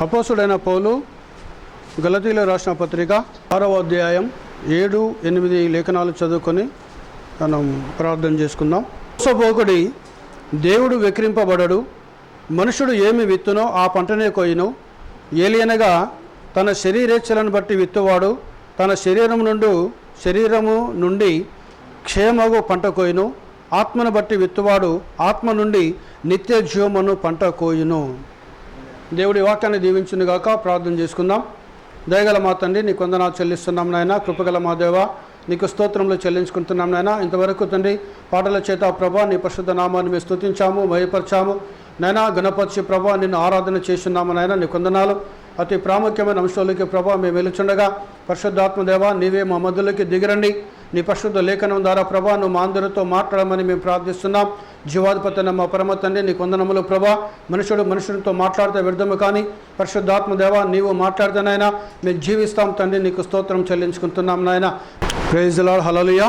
అపోస్తుడైన పౌలు గలతీయులకు రాసిన పత్రిక 6వ అధ్యాయం 7, 8 లేఖనాలు చదువుకొని మనం ప్రార్థన చేసుకుందాం. మోసపోకుడి, దేవుడు వెక్కిరింపబడడు. మనుషుడు ఏమి విత్తునో ఆ పంటనే కోయును. ఏలియనగా తన శరీరేచ్ఛలను బట్టి విత్తువాడు తన శరీరము నుండి క్షేమగు పంట కోయును. ఆత్మను బట్టి విత్తువాడు ఆత్మ నుండి నిత్య జీవమును పంట కోయును. దేవుడి వాక్యాన్ని దీవించును గాక. ప్రార్థన చేసుకుందాం. దయగల మా తండ్రి, నీకు వందనాలు చెల్లిస్తున్నాం నాయన. కృపగల మా దేవ, నీకు స్తోత్రములు చెల్లించుకుంటున్నాం నాయన. ఇంతవరకు తండ్రి పాటల చేత ప్రభా నీ పరిశుద్ధ నామాన్ని మేము స్తుతించాము, మహిమపరచాము నాయన. గణపతి ప్రభా నిన్ను ఆరాధన చేస్తున్నాము నాయన. నీకు వందనాలు. అతి ప్రాముఖ్యమైన అంశాలకి ప్రభా మేము వెలుచుండగా పరిశుద్ధాత్మ దేవ నీవే మా మధ్యలోకి దిగిరండి. నీ పరిశుద్ధ లేఖనం ద్వారా ప్రభా నువ్వు మా అందరితో మాట్లాడమని మేము ప్రార్థిస్తున్నాం. జీవాధిపతి మా పరమ తండ్రి నీకు వందనములు ప్రభా. మనుషులతో మాట్లాడితే వ్యర్థము, కానీ పరిశుద్ధాత్మ దేవ నీవు మాట్లాడితేనైనా మేము జీవిస్తాం తండ్రి. నీకు స్తోత్రం చెల్లించుకుంటున్నాం నాయన. Praise the Lord. హల్లెలూయా.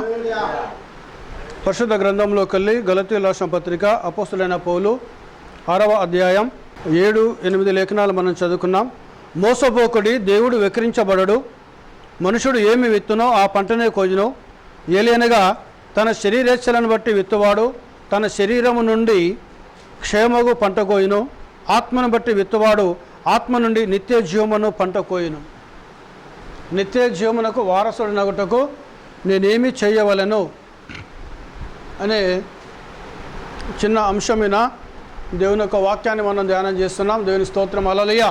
పరిశుద్ధ గ్రంథంలోకి వెళ్ళి గలతీయులకు రాసిన పత్రిక అపోస్తుడైన పౌలు 6వ అధ్యాయం 7, 8 లేఖనాలు మనం చదువుకున్నాం. మోసపోకుడి, దేవుడు వెక్కిరించబడడు. మనుషుడు ఏమి విత్తునో ఆ పంటనే కోయును. ఏలియనగా తన శరీరేచ్ఛలను బట్టి విత్తువాడు తన శరీరము నుండి క్షేమగు పంట కోయును. ఆత్మను బట్టి విత్తువాడు ఆత్మ నుండి నిత్య జీవమును పంట కోయును. నిత్య జీవమునకు వారసుడినగుటకు నేనేమి చేయవలెను అనే చిన్న అంశమైన దేవుని యొక్క వాక్యాన్ని మనం ధ్యానం చేస్తున్నాం. దేవుని స్తోత్రం. హల్లెలూయా,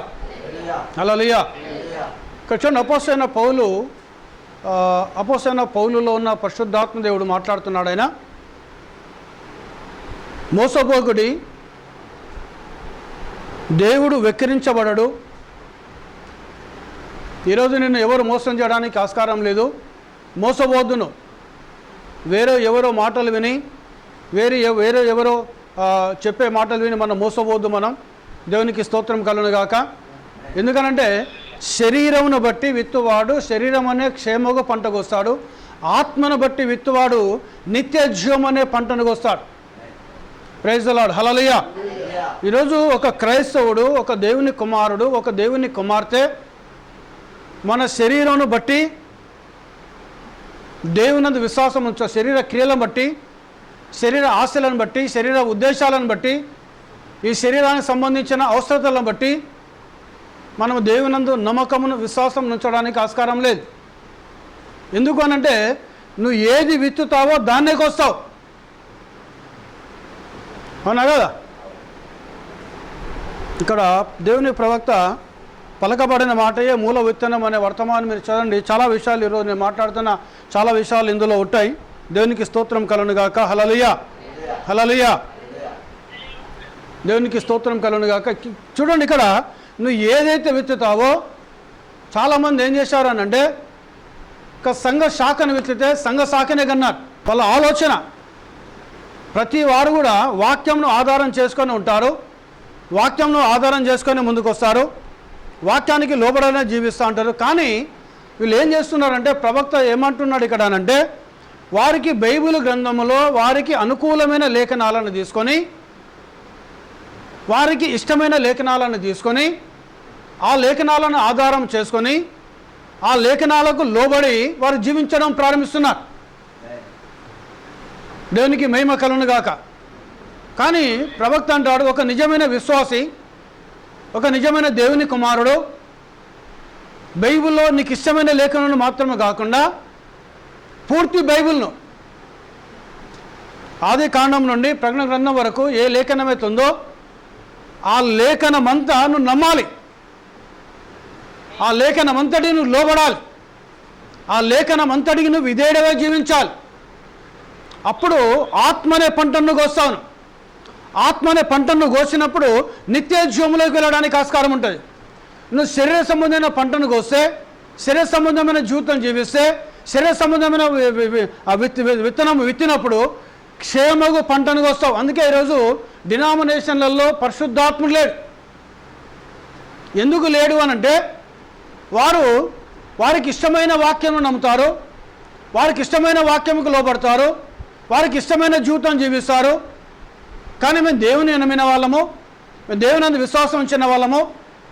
హల్లెలూయా. ఇక్కడ చూడండి, అపోస్తలుడైన పౌలులో ఉన్న పరిశుద్ధాత్మ దేవుడు మాట్లాడుతున్నాడు. ఆయన మోసపోకుడి, దేవుడు వెక్కిరించబడడు. ఈరోజు నిన్ను ఎవరు మోసం చేయడానికి ఆస్కారం లేదు. మోసపోద్దును. ఎవరో మాటలు విని వేరే ఎవరో చెప్పే మాటలు విని మనం మోసపోద్దు. మనం దేవునికి స్తోత్రం కలుగును గాక. ఎందుకనంటే శరీరమును బట్టి విత్తువాడు శరీరం అనే క్షేమగు పంటకు వస్తాడు. ఆత్మను బట్టి విత్తువాడు నిత్య జీవం అనే పంటను వస్తాడు. Praise the Lord. హల్లెలూయా. ఈరోజు ఒక క్రైస్తవుడు, ఒక దేవుని కుమారుడు, ఒక దేవుని కుమార్తె మన శరీరమును బట్టి దేవునందు విశ్వాసం ఉంచ, శరీర క్రియలను బట్టి, శరీర ఆశలను బట్టి, శరీర ఉద్దేశాలను బట్టి, ఈ శరీరానికి సంబంధించిన అవసరతలను బట్టి మనం దేవునందు నమ్మకమును విశ్వాసం ఉంచడానికి ఆస్కారం లేదు. ఎందుకు అనంటే నువ్వు ఏది విత్తుతావో దాన్నే కోస్తావు. అవునా కదా? ఇక్కడ దేవుని ప్రవక్త పలకబడిన మాటయే మూల విత్తనం అనే వర్తమానం మీరు చదవండి. చాలా విషయాలు ఈరోజు నేను మాట్లాడుతున్న చాలా విషయాలు ఇందులో ఉంటాయి. దేవునికి స్తోత్రం కలుగును గాక. హల్లెలూయా, హల్లెలూయా. దేవునికి స్తోత్రం కలుగును గాక. చూడండి, ఇక్కడ నువ్వు ఏదైతే విత్తుతావో చాలామంది ఏం చేశారు అని అంటే ఒక సంఘ శాఖను విత్తితే సంఘ శాఖనే కన్నారు. వాళ్ళ ఆలోచన ప్రతి వారు కూడా వాక్యంను ఆధారం చేసుకొని ఉంటారు. వాక్యంను ఆధారం చేసుకొని ముందుకు వస్తారు. వాక్యానికి లోబడనే జీవిస్తూ ఉంటారు. కానీ వీళ్ళు ఏం చేస్తున్నారంటే ప్రవక్త ఏమంటున్నాడు ఇక్కడ అనంటే వారికి బైబిల్ గ్రంథములో వారికి అనుకూలమైన లేఖనాలను తీసుకొని, వారికి ఇష్టమైన లేఖనాలను తీసుకొని, ఆ లేఖనాలను ఆధారం చేసుకొని ఆ లేఖనాలకు లోబడి వారు జీవించడం ప్రారంభిస్తున్నారు. దేవునికి మహిమ కలుగును గాక. కానీ ప్రవక్త అంటాడు, ఒక నిజమైన విశ్వాసి, ఒక నిజమైన దేవుని కుమారుడు బైబిల్లో నీకు ఇష్టమైన లేఖనాలను మాత్రమే కాకుండా పూర్తి బైబిల్ను ఆది కాండం నుండి ప్రకటన గ్రంథం వరకు ఏ లేఖనమైతే ఉందో ఆ లేఖనమంతా నువ్వు నమ్మాలి. ఆ లేఖనమంతటి నువ్వు లోబడాలి. ఆ లేఖనమంతటికి నువ్వు విధేయుడిగా జీవించాలి. అప్పుడు ఆత్మనే పంటను కోస్తాను. ఆత్మనే పంటను కోసినప్పుడు నిత్య జీవంలోకి వెళ్ళడానికి ఆస్కారం ఉంటుంది. నువ్వు శరీర సంబంధమైన పంటను కోస్తే, శరీర సంబంధమైన జీవితం జీవిస్తే, శరీర సంబంధమైన విత్తనం విత్తినప్పుడు క్షేమగు పంటను కోస్తావు. అందుకే ఈరోజు డినామినేషన్లలో పరిశుద్ధాత్ముడు లేడు. ఎందుకు లేడు అనంటే వారికి ఇష్టమైన వాక్యం నమ్ముతారు, వారికి ఇష్టమైన వాక్యముకు లోబడతారు, వారికి ఇష్టమైన జీవితం జీవిస్తారు. కానీ మేము దేవుని నమ్మిన వాళ్ళము, మేము దేవుని అందు విశ్వాసం ఉంచిన వాళ్ళము,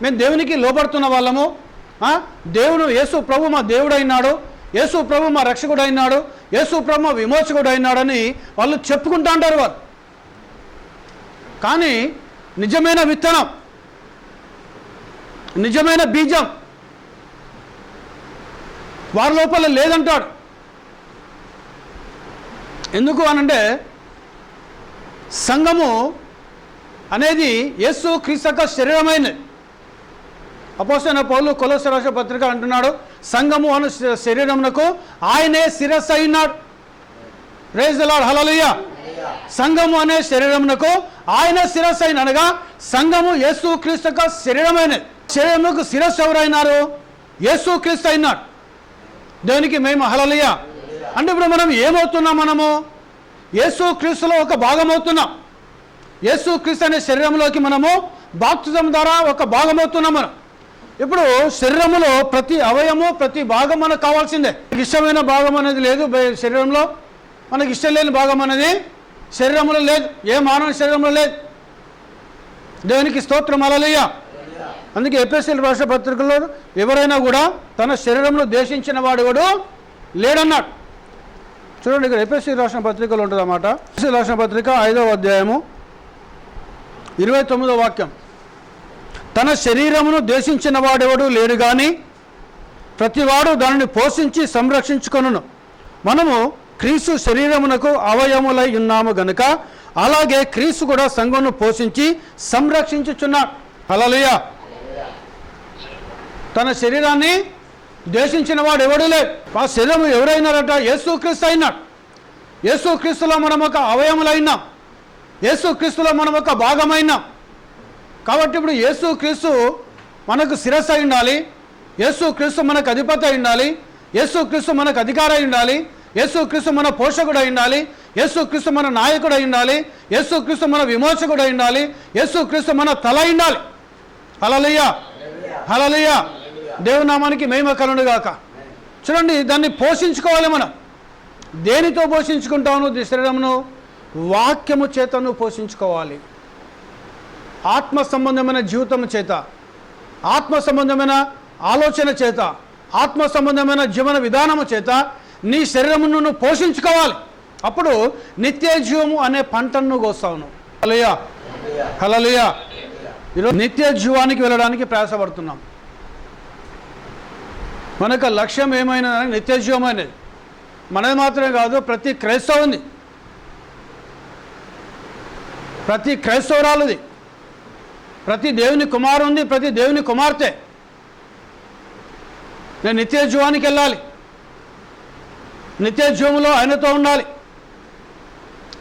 మేము దేవునికి లోబడుతున్న వాళ్ళము, దేవుడు యేసు ప్రభు మా దేవుడు అయినాడు, యేసు ప్రభు మా రక్షకుడు అయినాడు, యేసు ప్రభు మా విమోచకుడు అయినాడని వాళ్ళు చెప్పుకుంటూ అంటారు వారు. కానీ నిజమైన విత్తనం, నిజమైన బీజం వారి లోపల లేదంటాడు. ఎందుకు అనంటే సంఘము అనేది యేసు క్రీస్తు యొక్క శరీరమైనది. అపోస్తలుడైన పౌలు కొలొస్సే రాసిన పత్రిక అంటున్నాడు, సంఘము అను శరీరమునకు ఆయనే శిరస్సు అయినాడు. ప్రైజ్ ది లార్డ్, హల్లెలూయా. సంఘము అనే శరీరమునకు ఆయన శిరస్సు అయిన, అనగా సంఘము యేసు క్రీస్తు యొక్క శరీరమైనది. శరీరమునకు శిరస్సు ఎవరైనారు? యేసు క్రీస్తు అయినాడు. దేవునికి మహిమ, హల్లెలూయా. అంటే ఇప్పుడు మనం ఏమవుతున్నాం? మనము యేసు క్రీస్తులో ఒక భాగం అవుతున్నాం. యేసు క్రీస్తు అనే శరీరంలోకి మనము బాప్తిజం ద్వారా ఒక భాగం అవుతున్నాం. మనం ఇప్పుడు శరీరంలో ప్రతి అవయము, ప్రతి భాగం మనకు కావాల్సిందే. ఇష్టమైన భాగం అనేది లేదు శరీరంలో, మనకి ఇష్టం లేని భాగం అనేది శరీరంలో లేదు, ఏ మానవ శరీరంలో లేదు. దేవునికి స్తోత్రం, హల్లెలూయా. అందుకే ఎఫెసీయుల రాసిన పత్రికలో ఎవరైనా కూడా తన శరీరంలో ద్వేషించిన వాడు ఎవడు లేడన్నాడు. చూడండి, ఇక్కడ ఎఫెసీయుల రాసిన పత్రికలో ఉంటుంది అన్నమాట. ఎఫెసీయుల రాసిన పత్రిక 5వ అధ్యాయము 29వ వాక్యం. తన శరీరమును ద్వేషించిన వాడెవడు లేడు కానీ ప్రతివాడు దానిని పోషించి సంరక్షించుకొనును. మనము క్రీస్తు శరీరమునకు అవయములై ఉన్నాము గనుక అలాగే క్రీస్తు కూడా సంఘమును పోషించి సంరక్షించుచున్నాడు. హల్లెలూయా. తన శరీరాన్ని ద్వేషించిన వాడు ఎవడు లేడు. ఆ శరీరం ఎవరైనారట? యేసుక్రీస్తు అయినాడు. యేసుక్రీస్తులో మనం ఒక అవయములైనాం, యేసుక్రీస్తులో మనం ఒక భాగమైనాం. కాబట్టి ఇప్పుడు యేసుక్రీస్తు మనకు శిరస్సు అయి ఉండాలి, యేసుక్రీస్తు మనకు అధిపతి అయి ఉండాలి, యేసుక్రీస్తు మనకు అధికారి అయి ఉండాలి, యేసుక్రీస్తు మన పోషకుడు అయి ఉండాలి, యేసుక్రీస్తు మన నాయకుడు అయి ఉండాలి, యేసుక్రీస్తు మన విమోచకుడు అయి ఉండాలి, యేసుక్రీస్తు మన తల అయి ఉండాలి. హల్లెలూయా, హల్లెలూయా. దేవుని నామానికి మహిమ కలుగును గాక. చూడండి, దాన్ని పోషించుకోవాలి. మనం దేనితో పోషించుకుంటాను? శరీరమును వాక్యము చేతను పోషించుకోవాలి. ఆత్మ సంబంధమైన జీవితం చేత, ఆత్మ సంబంధమైన ఆలోచన చేత, ఆత్మ సంబంధమైన జీవన విధానము చేత నీ శరీరమును నువ్వు పోషించుకోవాలి. అప్పుడు నిత్య జీవము అనే పంటను కోస్తావు. హల్లెలూయా, హల్లెలూయా. ఈరోజు నిత్య జీవానికి వెళ్ళడానికి ప్రయాసపడుతున్నాం. మనకు లక్ష్యం ఏమైనా నిత్య జీవం అనేది మనది మాత్రమే కాదు, ప్రతి క్రైస్తవుని, ప్రతి క్రైస్తవురాలుది, ప్రతి దేవుని కుమారుంది, ప్రతి దేవుని కుమార్తె. నేను నిత్య జీవానికి వెళ్ళాలి, నిత్య జీవములో ఆయనతో ఉండాలి,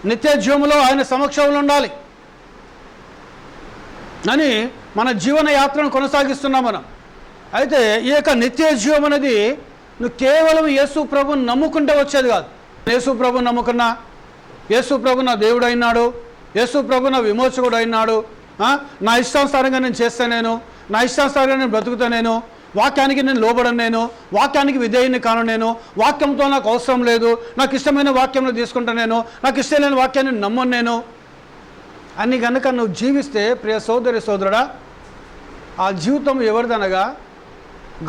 నిత్య జీవములో ఆయన సమక్షంలో ఉండాలి అని మన జీవన యాత్రను కొనసాగిస్తున్నాం మనం. అయితే ఈ యొక్క నిత్య జీవం అనేది నువ్వు కేవలం యేసు ప్రభుని నమ్ముకుంటే వచ్చేది కాదు. యేసు ప్రభుని నమ్ముకున్నా, యేసు ప్రభు నా దేవుడు అయినాడు, యేసు ప్రభు నా విమోచకుడు అయినాడు, నా ఇష్టానుసారంగా నేను చేస్తా, నేను నా ఇష్టానుసారంగా నేను బ్రతుకుతా, నేను వాక్యానికి నేను లోబడను, నేను వాక్యానికి విధేయుని కాను, నేను వాక్యంతో నాకు అవసరం లేదు, నాకు ఇష్టమైన వాక్యంలో తీసుకుంటాను, నేను నాకు ఇష్టం లేని వాక్యాన్ని నమ్మను నేను అని కనుక నువ్వు జీవిస్తే, ప్రియ సోదరి సోదరుడా, ఆ జీవితం ఎవరిదనగా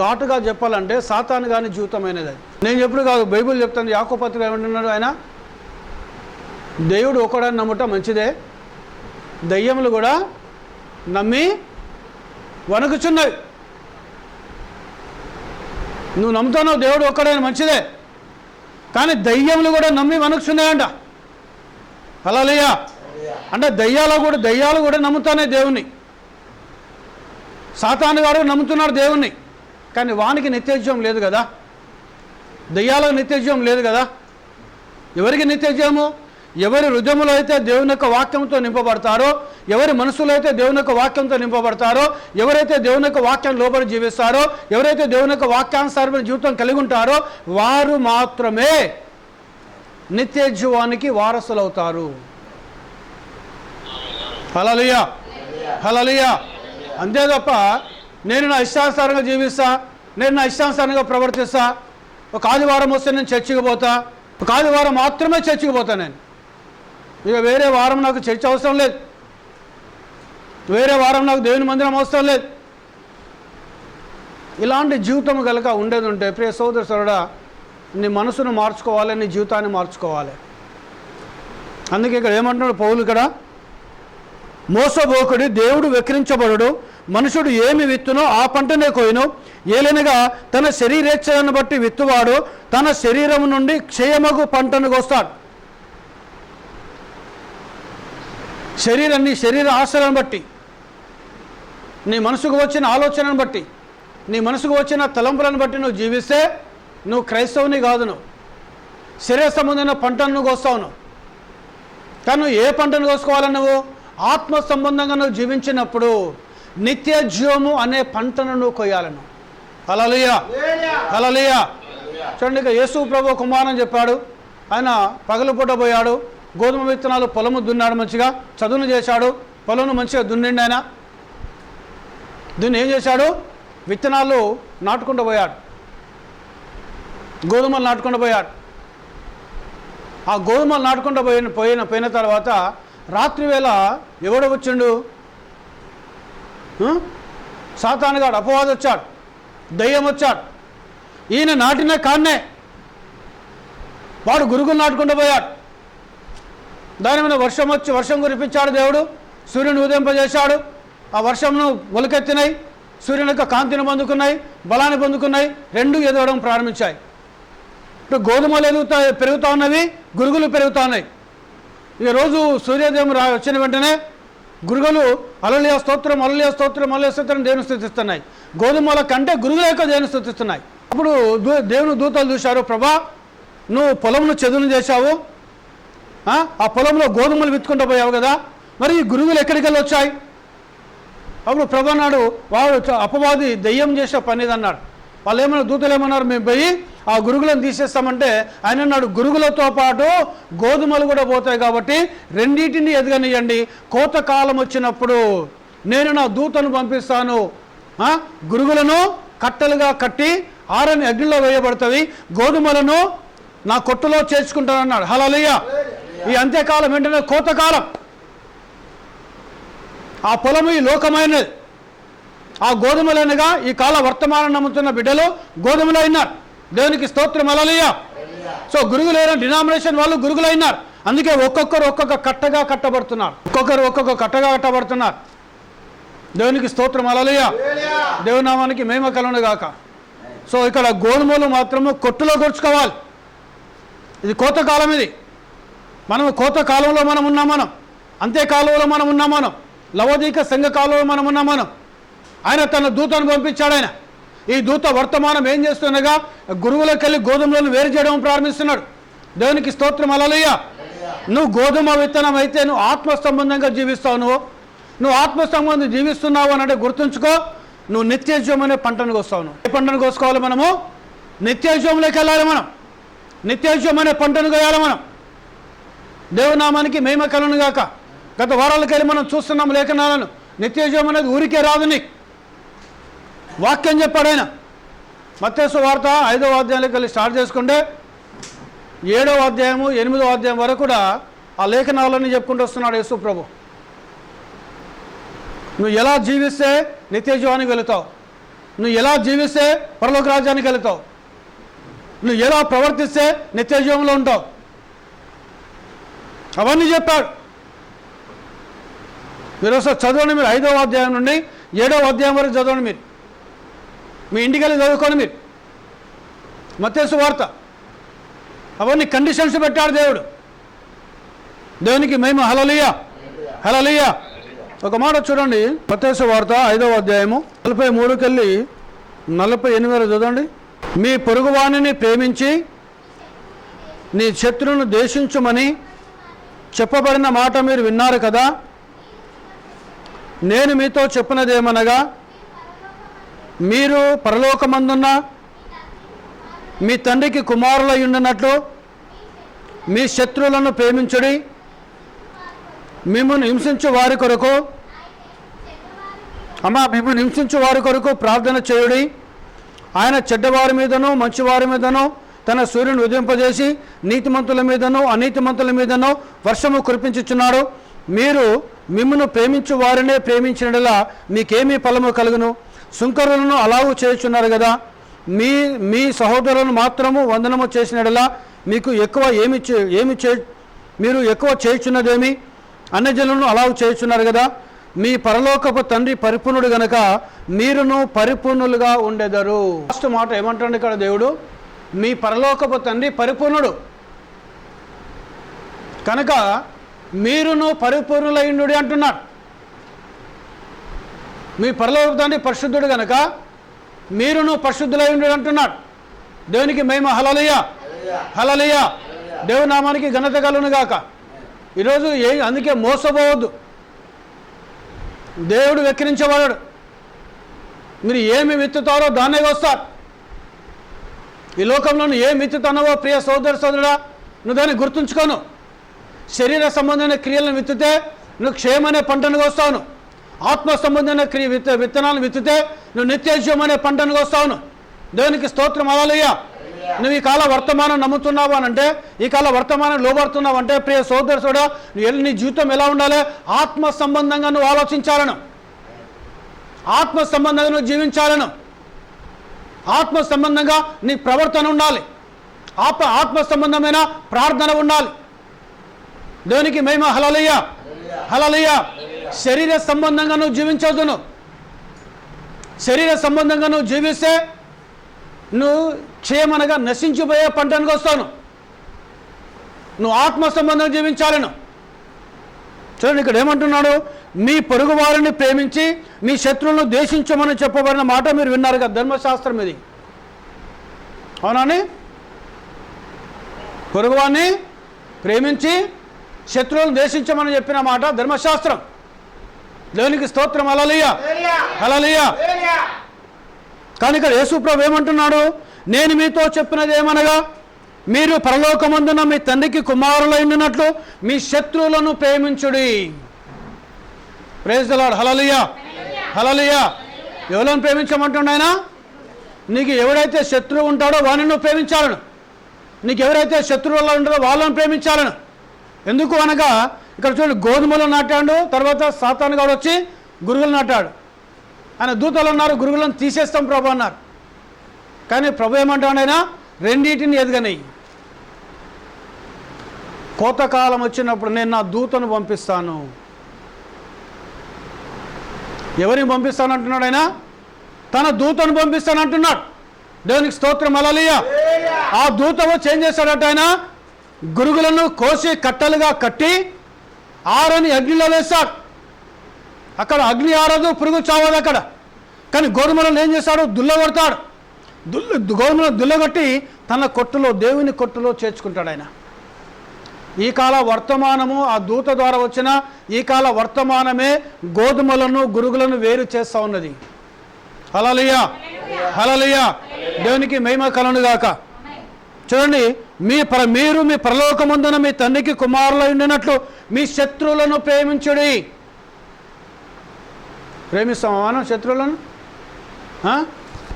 ఘాటుగా చెప్పాలంటే సాతాను కాని జీవితమైనది. నేను ఎప్పుడు కాదు, బైబిల్ చెప్తాను. యాకోబు పత్రిక ఏమంటున్నాడు ఆయన? దేవుడు ఒకడని నమ్ముట మంచిదే, దయ్యములు కూడా నమ్మి వణుకుచున్నవి. నువ్వు నమ్ముతున్నావు దేవుడు ఒక్కడైనా మంచిదే, కానీ దయ్యములు కూడా నమ్మి వణుకుచున్నాయంట. హల్లెలూయా. అంటే దయ్యాలు కూడా నమ్ముతానే దేవుణ్ణి. సాతాను గారు నమ్ముతున్నారు దేవుణ్ణి, కానీ వానికి నిత్యజీవం లేదు కదా, దయ్యాలకు నిత్యజీవం లేదు కదా. ఎవరికి నిత్యజీవము? ఎవరి హృదయములో అయితే దేవుని యొక్క వాక్యంతో నింపబడతారో, ఎవరి మనసులో అయితే దేవుని యొక్క వాక్యంతో నింపబడతారో, ఎవరైతే దేవుని యొక్క వాక్యాన్ని లోబడి జీవిస్తారో, ఎవరైతే దేవుని యొక్క వాక్యానుసారమైన జీవితం కలిగి ఉంటారో వారు మాత్రమే నిత్య జీవానికి వారసులు అవుతారు. హల్లెలూయా, హల్లెలూయా. అంతే తప్ప నేను నా ఇష్టానుసారంగా జీవిస్తా, నేను నా ఇష్టానుసారంగా ప్రవర్తిస్తా, ఒక ఆదివారం వస్తే నేను చర్చికి పోతా, ఒక ఆదివారం మాత్రమే చర్చికి పోతా, నేను ఇక వేరే వారం నాకు చర్చ్ అవసరం లేదు, వేరే వారం నాకు దేవుని మందిరం అవసరం లేదు, ఇలాంటి జీవితం కనుక ఉండేది ఉంటే ప్రియ సోదర సోదరుడా, నీ మనసును మార్చుకోవాలి, నీ జీవితాన్ని మార్చుకోవాలి. అందుకే ఇక్కడ ఏమంటున్నాడు పౌలు, ఇక్కడ మోసపోకుడి, దేవుడు వెక్కిరించబడడు, మనుషుడు ఏమి విత్తునో ఆ పంటనే కోయును. ఏలనగా తన శరీరేచ్ఛను బట్టి విత్తువాడు తన శరీరం నుండి క్షయమగు పంటను కోస్తాడు. నీ శరీర ఆశలను బట్టి, నీ మనసుకు వచ్చిన ఆలోచనను బట్టి, నీ మనసుకు వచ్చిన తలంపులను బట్టి నువ్వు జీవిస్తే నువ్వు క్రైస్తవుని కాదు. నువ్వు శరీర సంబంధమైన పంటను నువ్వు కోస్తావు. నువ్వు కానీ నువ్వు ఏ పంటను కోసుకోవాలి? నువ్వు ఆత్మ సంబంధంగా నువ్వు జీవించినప్పుడు నిత్య జీవము అనే పంటను నువ్వు కొయ్యాలను. హల్లెలూయా, హల్లెలూయా. చూడండి, ఇక యేసు ప్రభు కుమారని చెప్పాడు. ఆయన పగలుపూట పోయాడు, గోధుమ విత్తనాలు పొలము దున్నాడు, మంచిగా చదువును చేశాడు, పొలమును మంచిగా దున్నిండి. ఆయన దీన్ని ఏం చేశాడు? విత్తనాలు నాటుకుంటూ పోయాడు, గోధుమలు నాటుకుంటూ పోయాడు. ఆ గోధుమలు నాటుకుంటూ పోయిన తర్వాత రాత్రి వేళ ఎవడు వచ్చిండు? సాతానుగాడు, అపవాది వచ్చాడు, దయ్యం వచ్చాడు. ఈయన నాటిన కాన్నే వాడు గురుగులు నాటుకుంటూ పోయాడు. దాని మీద వర్షం కురిపించాడు దేవుడు, సూర్యుని ఉదయింపజేశాడు. ఆ వర్షంను మొలకెత్తినాయి, సూర్యుని యొక్క కాంతిని పొందుకున్నాయి, బలాన్ని పొందుకున్నాయి, రెండు ఎదగడం ప్రారంభించాయి. ఇప్పుడు గోధుమలు పెరుగుతూ ఉన్నవి, గురుగులు పెరుగుతూ ఉన్నాయి. ఇక రోజు సూర్యోదయం వచ్చిన వెంటనే గురుగులు హల్లెలూయా స్తోత్రం, హల్లెలూయా స్తోత్రం, హల్లెలూయా స్తోత్రం దేవుని స్తుతిస్తున్నాయి. గోధుమల కంటే గురుగుల యొక్క దేవుని స్తుతిస్తున్నాయి. అప్పుడు దేవుని దూతలు చూశారు, ప్రభా నువ్వు పొలంను చదును చేశావు, ఆ పొలంలో గోధుమలు విత్తుకుంటూ పోయావు కదా, మరి ఈ గురుగులు ఎక్కడికి వెళ్ళి వచ్చాయి? అప్పుడు ప్రభు అన్నాడు, వాడు అపవాది దెయ్యం చేసే పనిది అన్నాడు. వాళ్ళు ఏమన్నా, దూతలు ఏమన్నారు, మేము పోయి ఆ గురుగులను తీసేస్తామంటే ఆయన అన్నాడు, గురుగులతో పాటు గోధుమలు కూడా పోతాయి కాబట్టి రెండింటిని ఎదగనియండి, కోతకాలం వచ్చినప్పుడు నేను నా దూతను పంపిస్తాను, గురుగులను కట్టలుగా కట్టి ఆరని అగ్నిలో వేయబడుతుంది, గోధుమలను నా కొట్టులో చేర్చుకుంటాను అన్నాడు. హల్లెలూయా. ఈ అంత్యకాలం వెంటనే కోతకాలం. ఆ పొలము ఈ లోకమైనది, ఆ గోధుమలనగా ఈ కాల వర్తమానం నమ్ముతున్న బిడ్డలు గోధుమలు అయినారు. దేవునికి స్తోత్రం, హల్లెలూయా. సో గురుగులైన డినామినేషన్ వాళ్ళు గురుగులు అయినారు. అందుకే ఒక్కొక్కరు ఒక్కొక్క కట్టగా కట్టబడుతున్నారు, ఒక్కొక్క కట్టగా కట్టబడుతున్నారు. దేవునికి స్తోత్రం, హల్లెలూయా. దేవుని నామానికి మహిమ కలుగును గాక. సో ఇక్కడ గోధుమలు మాత్రము కొట్టులో కూర్చుకోవాలి. ఇది కోతకాలం. ఇది మనము కోతకాలంలో మనం ఉన్నాం, మనం అంత్యకాలంలో మనం ఉన్నాం, మనం లవోదీక సంఘకాలంలో మనం ఉన్నాం. మనం ఆయన తన దూతను పంపించాడు. ఆయన ఈ దూత వర్తమానం ఏం చేస్తుండగా గురువులకు వెళ్ళి గోధుమలను వేరు చేయడం ప్రారంభిస్తున్నాడు. దేవునికి స్తోత్రం, హల్లెలూయా. నువ్వు గోధుమ విత్తనం అయితే నువ్వు ఆత్మ సంబంధంగా జీవిస్తావు. నువ్వు ఆత్మ సంబంధం జీవిస్తున్నావు అని అంటే గుర్తుంచుకో, నువ్వు నిత్యజీవం అనే పంటను కోస్తావు. ఏ పంటను కోసుకోవాలి? మనము నిత్యజీవంలోకి వెళ్ళాలి. మనం నిత్యజీవం అనే పంటను కోయాలి. మనం దేవునామానికి మహిమ కలుగును గాక. గత వారాలకి వెళ్ళి మనం చూస్తున్నాం లేఖనాలను. నిత్యజీవం అనేది ఊరికే రాదు. నీకు వాక్యం చెప్పాడు ఆయన. మత్తయి సువార్త 5వ అధ్యాయంలోకి వెళ్ళి స్టార్ట్ చేసుకుంటే 7వ అధ్యాయము 8వ అధ్యాయం వరకు కూడా ఆ లేఖనాలన్నీ చెప్పుకుంటూ వస్తున్నాడు యేసు ప్రభు. నువ్వు ఎలా జీవిస్తే నిత్యజీవానికి వెళుతావు, నువ్వు ఎలా జీవిస్తే పరలోక రాజ్యానికి వెళుతావు, నువ్వు ఎలా ప్రవర్తిస్తే నిత్యజీవంలో ఉంటావు, అవన్నీ చెప్పాడు. మీరు ఒకసారి చదవండి. మీరు 5వ అధ్యాయం నుండి 7వ అధ్యాయం వరకు చదవండి. మీరు మీ ఇంటికి వెళ్ళి చదువుకోండి. మీరు మత్తయి సువార్త అవన్నీ కండిషన్స్ పెట్టాడు దేవుడు. దేవునికి మహిమ. హల్లెలూయా, హల్లెలూయా. ఒక మాట చూడండి, మత్తయి సువార్త 5వ అధ్యాయము 43కి వెళ్ళి 48 చదవండి. మీ పొరుగువాణిని ప్రేమించి నీ శత్రువును ద్వేషించుమని చెప్పబడిన మాట మీరు విన్నారు కదా. నేను మీతో చెప్పినదేమనగా, మీరు పరలోకమందున్న మీ తండ్రికి కుమారులై ఉండినట్లు మీ శత్రువులను ప్రేమించుడి, మిమ్మల్ని హింసించు వారి కొరకు మిమ్మల్ని హింసించు వారి కొరకు ప్రార్థన చేయుడి. ఆయన చెడ్డవారి మీదనో మంచివారి మీదనో తన సూర్యుని ఉదయింపజేసి నీతిమంతుల మీదనో అనీతిమంతుల మీదనో వర్షము కురిపించుచున్నాడు. మీరు మిమ్మల్ని ప్రేమించు వారినే ప్రేమించినలా మీకేమీ ఫలము కలుగును. సుంకరులను అలాగూ చేయుచున్నారు కదా. మీ మీ సహోదరులను మాత్రము వందనము చేసినడలా మీకు ఎక్కువ మీరు ఎక్కువ చేయుచున్నదేమి? అన్యజనులను అలాగూ చేయుచున్నారు కదా. మీ పరలోకపు తండ్రి పరిపూర్ణుడు గనక మీరును పరిపూర్ణులుగా ఉండెదరు. ఫస్ట్ మాట ఏమంటాడు ఇక్కడ దేవుడు? మీ పరలోకపు తండ్రి పరిపూర్ణుడు కనుక మీరును పరిపూర్ణులైండు అంటున్నాడు. మీ పరలోకపు తండ్రి పరిశుద్ధుడు కనుక మీరును పరిశుద్ధులైండు అంటున్నాడు. దేవునికి మహిమ. హల్లెలూయా, హల్లెలూయా. దేవుని నామానికి ఘనత కలుగును గాక. ఈరోజు అందుకే మోసపోవద్దు. దేవుడు వెక్కిరించేవాడు. మీరు ఏమి విత్తుతారో దాన్నే వస్తారు. ఈ లోకంలో నువ్వు ఏమి విత్తుతున్నావో ప్రియ సోదరుడా, నువ్వు దాన్ని గుర్తుంచుకోను. శరీర సంబంధమైన క్రియలను విత్తితే నువ్వు క్షేమనే పంటను కోస్తావును. ఆత్మ సంబంధమైన విత్తనాలను విత్తితే నువ్వు నిత్యజీవం అనే పంటను కోస్తావును. దేవునికి స్తోత్రం. హల్లెలూయా. నువ్వు ఈ కాల వర్తమానం నమ్ముతున్నావు అని అంటే, ఈ కాల వర్తమానం లోబడుతున్నావు అంటే ప్రియ సోదరుడా, నీ జీవితం ఎలా ఉండాలి? ఆత్మ సంబంధంగా నువ్వు ఆలోచించాలను, ఆత్మ సంబంధంగా నువ్వు జీవించాలను, ఆత్మ సంబంధంగా నీ ప్రవర్తన ఉండాలి, ఆత్మ సంబంధమైన ప్రార్థన ఉండాలి. దేవునికి మహిమ. హల్లెలూయా, హల్లెలూయా. శరీర సంబంధంగా నువ్వు జీవించవద్దును. శరీర సంబంధంగా నువ్వు జీవిస్తే నువ్వు క్షేమనగా నశించిపోయే పంటనికి వస్తాను. నువ్వు ఆత్మ సంబంధంగా జీవించాలను. చూడండి ఇక్కడ ఏమంటున్నాడు? మీ పొరుగు వారిని ప్రేమించి మీ శత్రువులను ద్వేషించమని చెప్పబడిన మాట మీరు విన్నారు కదా. ధర్మశాస్త్రం ఇది, అవునాని? పొరుగువారిని ప్రేమించి శత్రువులను ద్వేషించమని చెప్పిన మాట ధర్మశాస్త్రం. దేవునికి స్తోత్రం. హల్లెలూయా, హల్లెలూయా. కానీ ఇక్కడ యేసుప్రభు ఏమంటున్నాడు? నేను మీతో చెప్పినది ఏమనగా, మీరు పరలోకమందున మీ తండ్రికి కుమారులైనట్లు మీ శత్రువులను ప్రేమించుడి. Praise the Lord. Hallelujah, hallelujah. ఎవరిని ప్రేమించమంటున్నాయినా? నీకు ఎవరైతే శత్రువు ఉంటాడో వాడిని నువ్వు ప్రేమించాలను. నీకు ఎవరైతే శత్రువులు ఉంటారో వాళ్ళని ప్రేమించాలను. ఎందుకు అనగా ఇక్కడ చూడండి, గోధుమలు నాటాడు, తర్వాత సాతాను గాడు వచ్చి గురుగులు నాటాడు. ఆయన దూతలు అన్నారు గురుగులను తీసేస్తాం ప్రభు అన్నారు. కానీ ప్రభు ఏమంటాడు? ఆయన రెండింటిని ఎదగనయ్యి. కోతకాలం వచ్చినప్పుడు నేను నా దూతను పంపిస్తాను. ఎవరిని పంపిస్తానంటున్నాడు? ఆయన తన దూతను పంపిస్తానంటున్నాడు. దేవునికి స్తోత్రం. హల్లెలూయా. ఆ దూత వచ్చి ఏం చేశాడట? ఆయన గురుగులను కోసి కట్టలుగా కట్టి ఆరని అగ్నిలో వేస్తాడు. అక్కడ అగ్ని ఆరదు, పురుగు చావదు అక్కడ. కానీ గోధుమలను ఏం చేస్తాడు? దుల్లగొడతాడు. గోధుమలను దుల్లగొట్టి తన కొట్టులో, దేవుని కొట్టులో చేర్చుకుంటాడు ఆయన. ఈ కాల వర్తమానము ఆ దూత ద్వారా వచ్చిన ఈ కాల వర్తమానమే గోధుమలను గురుగులను వేరు చేస్తూ ఉన్నది. హల్లెలూయా, హల్లెలూయా. దేవునికి మహిమ కలుగును గాక. చూడండి, మీరు మీ పరలోకమందున మీ తండ్రికి కుమారులై ఉండినట్లు మీ శత్రువులను ప్రేమించుడి. ప్రేమిస్తామా మనం శత్రువులను?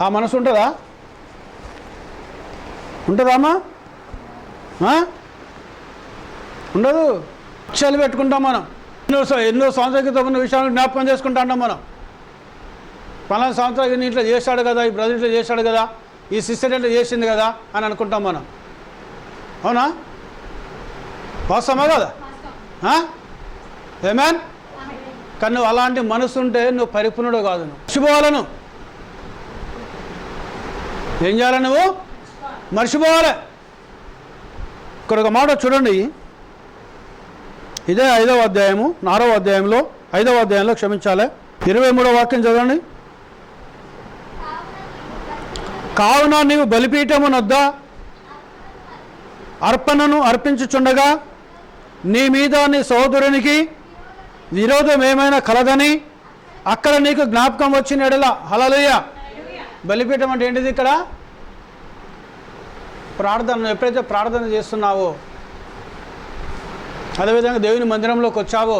ఆ మనసు ఉంటుందా? ఉంటుందామా? ఉండదు. లక్ష్యాలు పెట్టుకుంటాం మనం. ఎన్నో సంవత్సరాల క్రితం ఉన్న విషయాలను జ్ఞాపకం చేసుకుంటా ఉంటాం మనం. పలానా సంవత్సరాలు ఇట్లా చేశాడు కదా, ఈ బ్రదర్ ఇట్లా చేశాడు కదా, ఈ సిస్టర్ ఇట్లా చేసింది కదా అని అనుకుంటాం మనం. అవునా? వాస్తవమా కదా? ఏమేన్? కానీ నువ్వు అలాంటి మనసు ఉంటే నువ్వు పరిపూర్ణుడు కాదు. నువ్వు మర్చిపోవాలను. ఏం చేయాలి? నువ్వు మర్చిపోవాలి. ఇక్కడ ఒక మాట చూడండి, ఇదే 5వ అధ్యాయము 4వ అధ్యాయంలో 5వ అధ్యాయంలో క్షమించాలి, 23వ వాక్యం చదవండి. కావున నీవు బలిపీఠమునొద్ద అర్పణను అర్పించుచుండగా నీ మీద నీ సోదరునికి విరోధం ఏమైనా కలదని అక్కడ నీకు జ్ఞాపకం వచ్చిన ఎడల. హల్లెలూయా. బలిపీఠం అంటే ఏంటిది? ఇక్కడ ప్రార్థన. ఎప్పుడైతే ప్రార్థన చేస్తున్నావో, అదేవిధంగా దేవుని మందిరంలోకి వచ్చావో,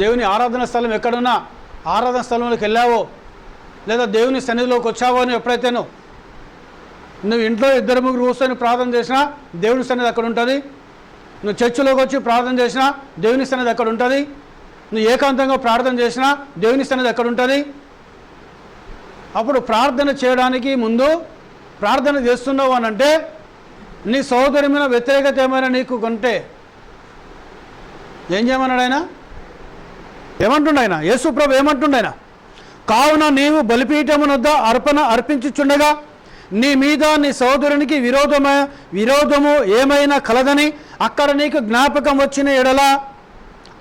దేవుని ఆరాధన స్థలం ఎక్కడున్నా ఆరాధన స్థలంలోకి వెళ్ళావో, లేదా దేవుని సన్నిధిలోకి వచ్చావో అని ఎప్పుడైతే నువ్వు ఇంట్లో 2-3 కూర్చొని ప్రార్థన చేసినా దేవుని సన్నిధి అక్కడ ఉంటుంది. నువ్వు చర్చిలోకి వచ్చి ప్రార్థన చేసినా దేవుని సన్నిధి అక్కడ ఉంటుంది. నువ్వు ఏకాంతంగా ప్రార్థన చేసినా దేవుని సన్నిధి అక్కడ ఉంటుంది. అప్పుడు ప్రార్థన చేయడానికి ముందు ప్రార్థన చేస్తున్నావు అని అంటే నీ సోదరి మీద వ్యతిరేకత ఏమైనా నీకు కొంటే ఏం చేయమన్నాడు ఆయన? ఏమంటుండ ఆయన? యేసుప్రభు ఏమంటుండ ఆయన? కావున నీవు బలిపీఠమునొద్ద అర్పణ అర్పించుచుండగా నీ మీద నీ సోదరునికి విరోధము ఏమైనా కలదని అక్కడ నీకు జ్ఞాపకం వచ్చిన ఎడల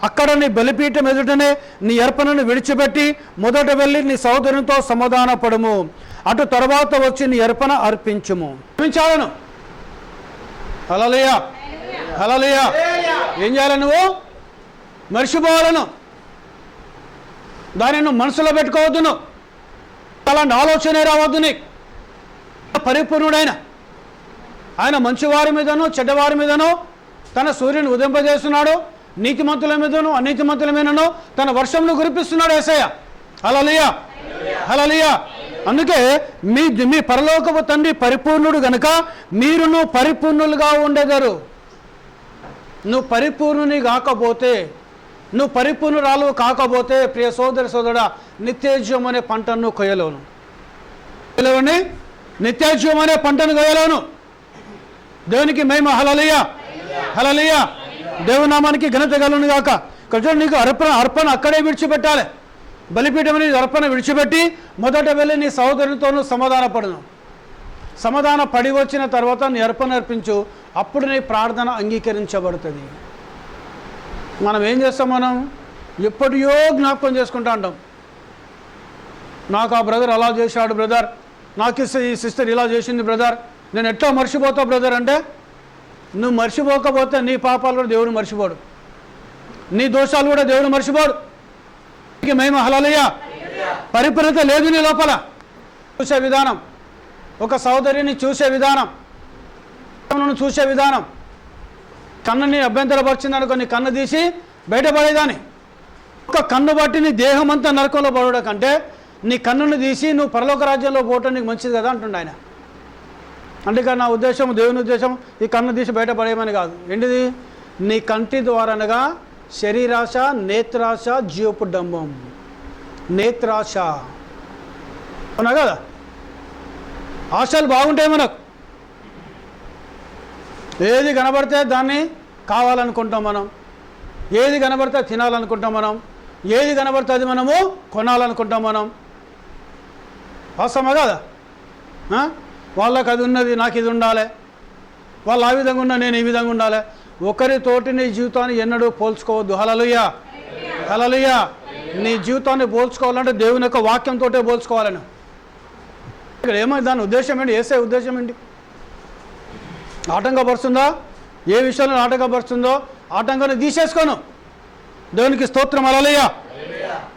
అక్కడ నీ బలిపీఠం ఎదుటనే నీ అర్పణను విడిచిపెట్టి మొదట వెళ్ళి నీ సోదరునితో సమాధానపడము, అటు తర్వాత వచ్చి నీ అర్పణ అర్పించుము. అర్పించాలను. హల్లెలూయా, హల్లెలూయా. ఏం చేయాలి? నువ్వు మర్చిపోవాలను. దాన్ని నువ్వు మనసులో పెట్టుకోవద్దును. అలాంటి ఆలోచనే రావద్దు నీకు. పరిపూర్ణుడైన ఆయన మంచివారి మీదనో చెడ్డవారి మీదనో తన సూర్యుని ఉదయింపజేస్తున్నాడు. నీతిమంతుల మీదనో అనీతిమంతుల మీదనో తన వర్షంను కురిపిస్తున్నాడు యేసయ్య. హల్లెలూయా, హల్లెలూయా. అందుకే మీ పరలోకపు తండ్రి పరిపూర్ణుడు గనుక మీరును పరిపూర్ణులుగా ఉండేదారు. నువ్వు పరిపూర్ణుని కాకపోతే, నువ్వు పరిపూర్ణురాలు కాకపోతే ప్రియ సోదరి సోదరుడా, నిత్యజీవం అనే పంటను కొయ్యలేను. నిత్యజీవం అనే పంటను కొయ్యలేను. దేవునికి మహిమ. హల్లెలూయా, హల్లెలూయా. దేవుని నామానికి ఘనత కలుగును గాక. ఇక్కడ నీకు అర్పణ అక్కడే విడిచిపెట్టాలి. బలిపీఠం నీ అర్పణ విడిచిపెట్టి మొదట వెళ్ళి నీ సహోదరునితోనూ సమాధానపడను. సమాధాన పడి వచ్చిన తర్వాత నీ అర్పణ అర్పించు. అప్పుడు నీ ప్రార్థన అంగీకరించబడుతుంది. మనం ఏం చేస్తాం? మనం ఎప్పటియో జ్ఞాపకం చేసుకుంటా ఉంటాం. నాకు ఆ బ్రదర్ అలా చేశాడు బ్రదర్, నాకు ఈ సిస్టర్ ఇలా చేసింది బ్రదర్, నేను ఎట్లా మర్చిపోతావు బ్రదర్ అంటే, నువ్వు మర్చిపోకపోతే నీ పాపాలు కూడా దేవుడు మర్చిపోడు, నీ దోషాలు కూడా దేవుడు మర్చిపోడు. మహిమ. హల్లెలూయా. పరిపూర్ణత లేదు నీ లోపల. చూసే విధానం, ఒక సహోదరిని చూసే విధానం, చూసే విధానం, కన్నుని అభ్యంతరపరిచింది అనుకో, నీ కన్ను తీసి బయటపడేదాన్ని. ఒక కన్ను బట్టి నీ దేహం అంతా నరకంలో పడడం కంటే నీ కన్నుని తీసి నువ్వు పరలోక రాజ్యంలో పోవటం నీకు మంచిది కదా అంటుండ ఆయన. అందుకని నా ఉద్దేశం, దేవుని ఉద్దేశం ఈ కన్ను తీసి బయటపడేయమని కాదు. ఏంటిది? నీ కంటి ద్వారానగా శరీరాశ, నేత్రాశ, జీవపు డంబం. నేత్రాశ అవునా కదా? ఆశలు బాగుంటాయి మనకు. ఏది కనబడితే దాన్ని కావాలనుకుంటాం మనం, ఏది కనబడితే తినాలనుకుంటాం మనం, ఏది కనబడితే అది మనము కొనాలనుకుంటాం మనం. వాస్తవమా కదా? వాళ్ళకి అది ఉన్నది, నాకు ఇది ఉండాలి, వాళ్ళు ఆ విధంగా ఉన్నా నేను ఈ విధంగా ఉండాలి. ఒకరితోటి నీ జీవితాన్ని ఎన్నడూ పోల్చుకోవద్దు. హల్లెలూయా, హల్లెలూయా. నీ జీవితాన్ని పోల్చుకోవాలంటే దేవుని యొక్క వాక్యంతో పోల్చుకోవాలని. ఇక్కడ ఏమైంది? దాని ఉద్దేశం ఏంటి? యేసే ఉద్దేశం ఏంటి? ఆటంకపరుస్తుందా? ఏ విషయంలో ఆటంకపరుస్తుందో ఆటంకాన్ని తీసేసుకోను. దేవునికి స్తోత్రం. హల్లెలూయా.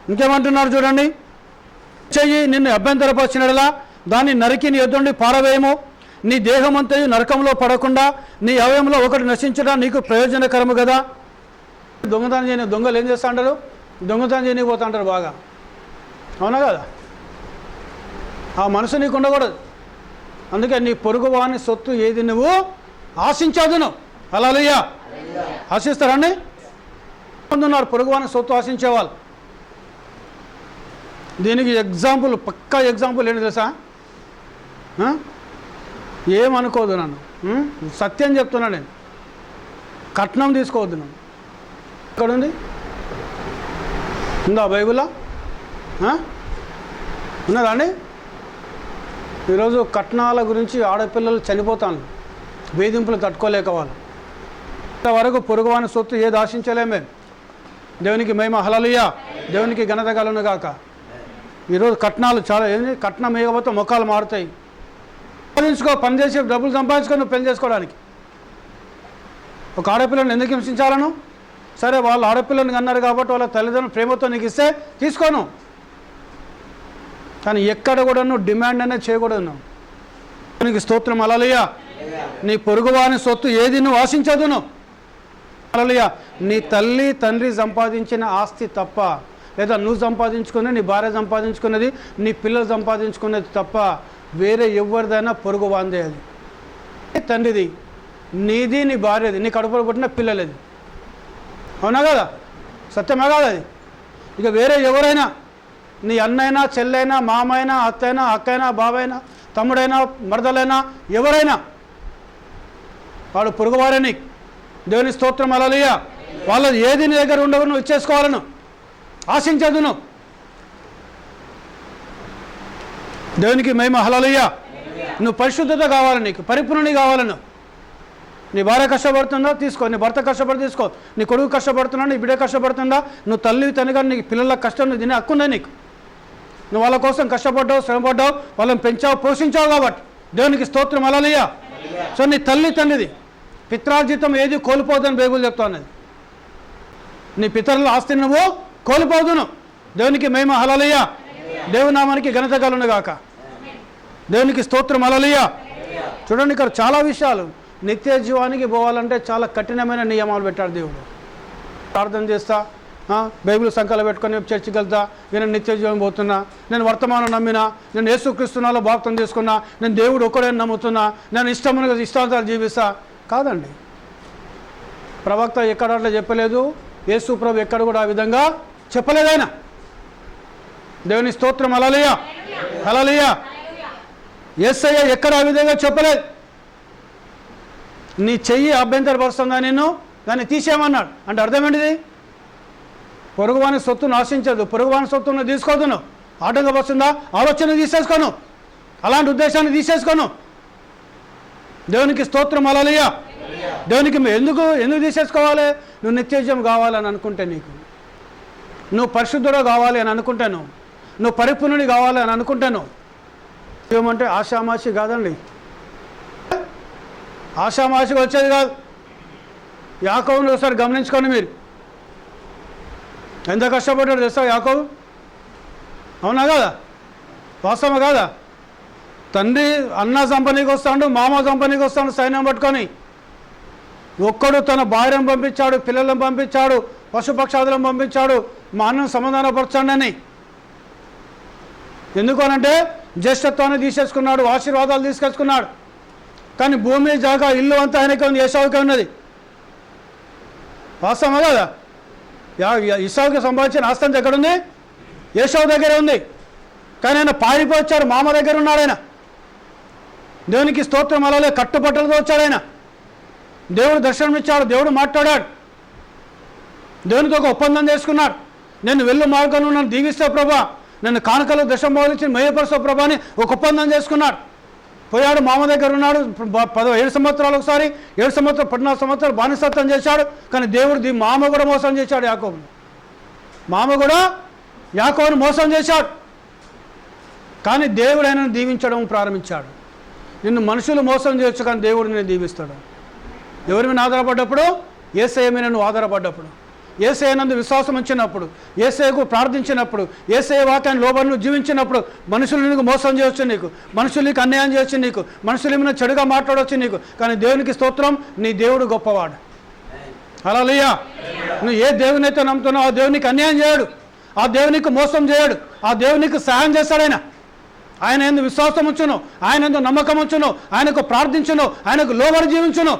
ఇంకేమంటున్నారు చూడండి. చెయ్యి నిన్ను అభ్యంతరపరిచినలా దాన్ని నరికి నీ ఎదుండి పారవేయము. నీ దేహమంతయు నరకంలో పడకుండా నీ అవయంలో ఒకటి నశించడం నీకు ప్రయోజనకరము కదా. దొంగతనం చేయని దొంగలు ఏం చేస్తూ అంటారు? దొంగతనం చేయనిపోతూ అంటారు బాగా. అవునా కదా? ఆ మనసు నీకు ఉండకూడదు. అందుకే నీ పొరుగు వాని సొత్తు ఏది నువ్వు ఆశించదును. హల్లెలూయా. ఆశిస్తారండి? ఉన్నారు పొరుగు వాని సొత్తు ఆశించేవాళ్ళు. దీనికి ఎగ్జాంపుల్, పక్కా ఎగ్జాంపుల్ ఏంటి తెలుసా? ఏమనుకోవద్దు నన్ను, సత్యం చెప్తున్నా నేను. కట్నం తీసుకోవద్దు నన్ను. ఎక్కడ ఉంది? ఉందా బైబిల్లో? ఉన్నదా అండి? ఈరోజు కట్నాల గురించి ఆడపిల్లలు చనిపోతాను, వేధింపులు తట్టుకోలేక వాళ్ళు. ఇంతవరకు పొరుగువాని సొత్తు ఏది ఆశించలేమే. దేవునికి మహిమ. హల్లెలూయా. దేవునికి ఘనత కలుగును గాక. ఈరోజు కట్నాలు చాలా ఏంటి? కట్నం వేయకపోతే ముఖాలు మారుతాయి. సంపాదించుకో, పని చేసి డబ్బులు సంపాదించుకో నువ్వు పెళ్లి చేసుకోవడానికి. ఒక ఆడపిల్లని ఎందుకు హింసించాలను? సరే వాళ్ళు ఆడపిల్లని అన్నారు కాబట్టి వాళ్ళ తల్లిదండ్రులు ప్రేమతో నీకు ఇస్తే తీసుకోను, కానీ ఎక్కడ కూడా నువ్వు డిమాండ్ అనేది చేయకూడదు. నీకు స్తోత్రం. హల్లెలూయా. నీ పొరుగువాని సొత్తు ఏది నువ్వు ఆశించదు. నువ్వు హల్లెలూయా. నీ తల్లి తండ్రి సంపాదించిన ఆస్తి తప్ప, లేదా నువ్వు సంపాదించుకున్నది, నీ భార్య సంపాదించుకున్నది, నీ పిల్లలు సంపాదించుకున్నది తప్ప వేరే ఎవరిదైనా పొరుగు వాందే. అది తండ్రిది, నీది, నీ భార్యది, నీ కడుపులో పుట్టిన పిల్లలది. అవునా కదా? సత్యమే కాదు అది. ఇక వేరే ఎవరైనా నీ అన్నైనా చెల్లైనా మామైనా అత్తైనా అక్కైనా బావైనా తమ్ముడైనా మరదలైనా ఎవరైనా వాడు పొరుగువారని. దేవుని స్తోత్రం. హల్లెలూయా. వాళ్ళ ఏది నీ దగ్గర ఉండవు నువ్వు ఇచ్చేసుకోవాలను ఆశించదు నువ్వు. దేవునికి మహిమ. హల్లెలూయా. నువ్వు పరిశుద్ధత కావాలి, నీకు పరిపూర్ణని కావాలను. నీ భార్య కష్టపడుతుందా తీసుకో, నీ భర్త కష్టపడి తీసుకో, నీ కొడుకు కష్టపడుతున్నా, నీ బిడ్డ కష్టపడుతుందా, నువ్వు తల్లి తనగా నీ పిల్లల కష్టం నువ్వు తినే హక్కుందా నీకు. నువ్వు వాళ్ళ కోసం కష్టపడ్డావు, శ్రమపడ్డావు, వాళ్ళని పెంచావు, పోషించావు కాబట్టి దేవునికి స్తోత్రం. హల్లెలూయా. సో నీ తల్లి తండ్రిది పిత్రార్జితం ఏది కోల్పోదని బైబిల్ చెప్తా ఉన్నది. నీ పితరుల ఆస్తిని నువ్వు కోల్పోదును. దేవునికి మహిమ. హల్లెలూయా. దేవుని నామానికి ఘనత కలుగును గాక. దేవునికి స్తోత్రం. హల్లెలూయా. చూడండి, ఇక్కడ చాలా విషయాలు. నిత్య జీవానికి పోవాలంటే చాలా కఠినమైన నియమాలు పెట్టాడు దేవుడు. ప్రార్థన చేస్తా, బైబిల్ సంకలం పెట్టుకొని చర్చికి వెళ్తా, నేను నిత్య జీవం పోతున్నా, నేను వర్తమానం నమ్మినా, నేను యేసుక్రీస్తునాలో బాప్తిసం తీసుకున్నా, నేను దేవుడు ఒక్కడే నమ్ముతున్నా, నేను ఇష్టానుసారం జీవిస్తా. కాదండి, ప్రవక్త ఎక్కడ అట్లా చెప్పలేదు, యేసు ప్రభు ఎక్కడ కూడా ఆ విధంగా చెప్పలేదు ఆయన. దేవుని స్తోత్రం. హల్లెలూయా. హల్లెలూయా. యేసయ్య ఎక్కడ ఆ విధంగా చెప్పలేదు. నీ చెయ్యి అభ్యంతరపరుస్తుందా నిన్ను, దాన్ని తీసేయమన్నాడు. అంటే అర్థం ఏంటిది? పొరుగువాని సొత్తును ఆశించదు, పొరుగువాని సొత్తును తీసుకోదును. ఆటంకం వస్తుందా, ఆలోచన తీసేసుకోను, అలాంటి ఉద్దేశాన్ని తీసేసుకోను. దేవునికి స్తోత్రం. హల్లెలూయా. దేవునికి ఎందుకు తీసేసుకోవాలి? నువ్వు నిత్యజీవం కావాలని అనుకుంటే, నీకు నువ్వు పరిశుద్ధుడు కావాలి అని అనుకుంటాను, నువ్వు పరిపూర్ణుని కావాలి అని అనుకుంటాను. ఏమంటే ఆషామాషి కాదండి, ఆషామాషిగా వచ్చేది కాదు. యాకోబుని ఒకసారి గమనించుకోండి మీరు. ఎంత కష్టపడ్డాడు తెలుసా యాకోబు? అవునా కదా? వాస్తవమా కాదా? తండ్రి అన్న సంపనీకి వస్తాడు, మామ సంపనీకి వస్తాడు సైన్యం పట్టుకొని. ఒక్కడు తన భార్యను పంపించాడు, పిల్లలను పంపించాడు, పశుపక్షాదులను పంపించాడు, మా అన్నను సమాధానపరచండి అని. ఎందుకు అనంటే జ్యేష్ఠత్వాన్ని తీసేసుకున్నాడు, ఆశీర్వాదాలు తీసుకెసుకున్నాడు. కానీ భూమి జాగా ఇల్లు అంతా ఆయనకే ఉంది, ఏసావుకే ఉన్నది. వాస్తవమా కదా? ఇసావుకి సంబంధించిన ఆస్తి అంతా ఎక్కడుంది? ఏసావు దగ్గరే ఉంది. కానీ ఆయన పారిపోయి వచ్చాడు, మామ దగ్గర ఉన్నాడు ఆయన. దేవునికి స్తోత్రం. అలాగే కట్టుబట్టలతో వచ్చాడు ఆయన. దేవుడు దర్శనం ఇచ్చాడు, దేవుడు మాట్లాడాడు, దేవునితో ఒక ఒప్పందం చేసుకున్నాడు. నేను వెళ్ళు మార్గంలో నన్ను దీవిస్తే ప్రభా, నన్ను కానుకలు దశంభావించి మయపరుస్తావు ప్రభా అని ఒక ఒప్పందం చేసుకున్నాడు. పోయాడు, మామ దగ్గర ఉన్నాడు. 7 సంవత్సరాలు ఒకసారి, 7 సంవత్సరాలు 14 సంవత్సరాలు బానిసత్వం చేశాడు. కానీ దేవుడు మామ కూడా మోసం చేశాడు యాకోబుని. మామ కూడా యాకోబుని మోసం చేశాడు. కానీ దేవుడు ఆయనను దీవించడం ప్రారంభించాడు. నిన్ను మనుషులు మోసం చేయొచ్చు, కానీ దేవుడు నిన్ను దీవిస్తాడు. ఎవరి మీద ఆధారపడ్డప్పుడు? యేసయ్య మీద నువ్వు ఆధారపడ్డప్పుడు, యేసయ్య నందు విశ్వాసం ఉంచినప్పుడు, యేసయ్యకు ప్రార్థించినప్పుడు, యేసయ్య వాక్యాన్ని లోబడి నువ్వు జీవించినప్పుడు మనుషులు నీకు మోసం చేయవచ్చు, నీకు మనుషులు నీకు అన్యాయం చేయొచ్చు, నీకు మనుషులు మీద చెడుగా మాట్లాడవచ్చు నీకు. కానీ దేవునికి స్తోత్రం, నీ దేవుడు గొప్పవాడు. హల్లెలూయా. నువ్వు ఏ దేవుని అయితే నమ్ముతున్నావు ఆ దేవునికి అన్యాయం చేయడు, ఆ దేవునికి మోసం చేయడు, ఆ దేవునికి సహాయం చేస్తాడు. ఆయన ఎందుకు విశ్వాసం ఉంచును, ఆయన ఎందుకు నమ్మకం ఉంచును, ఆయనకు ప్రార్థించును, ఆయనకు లోబడి జీవించును.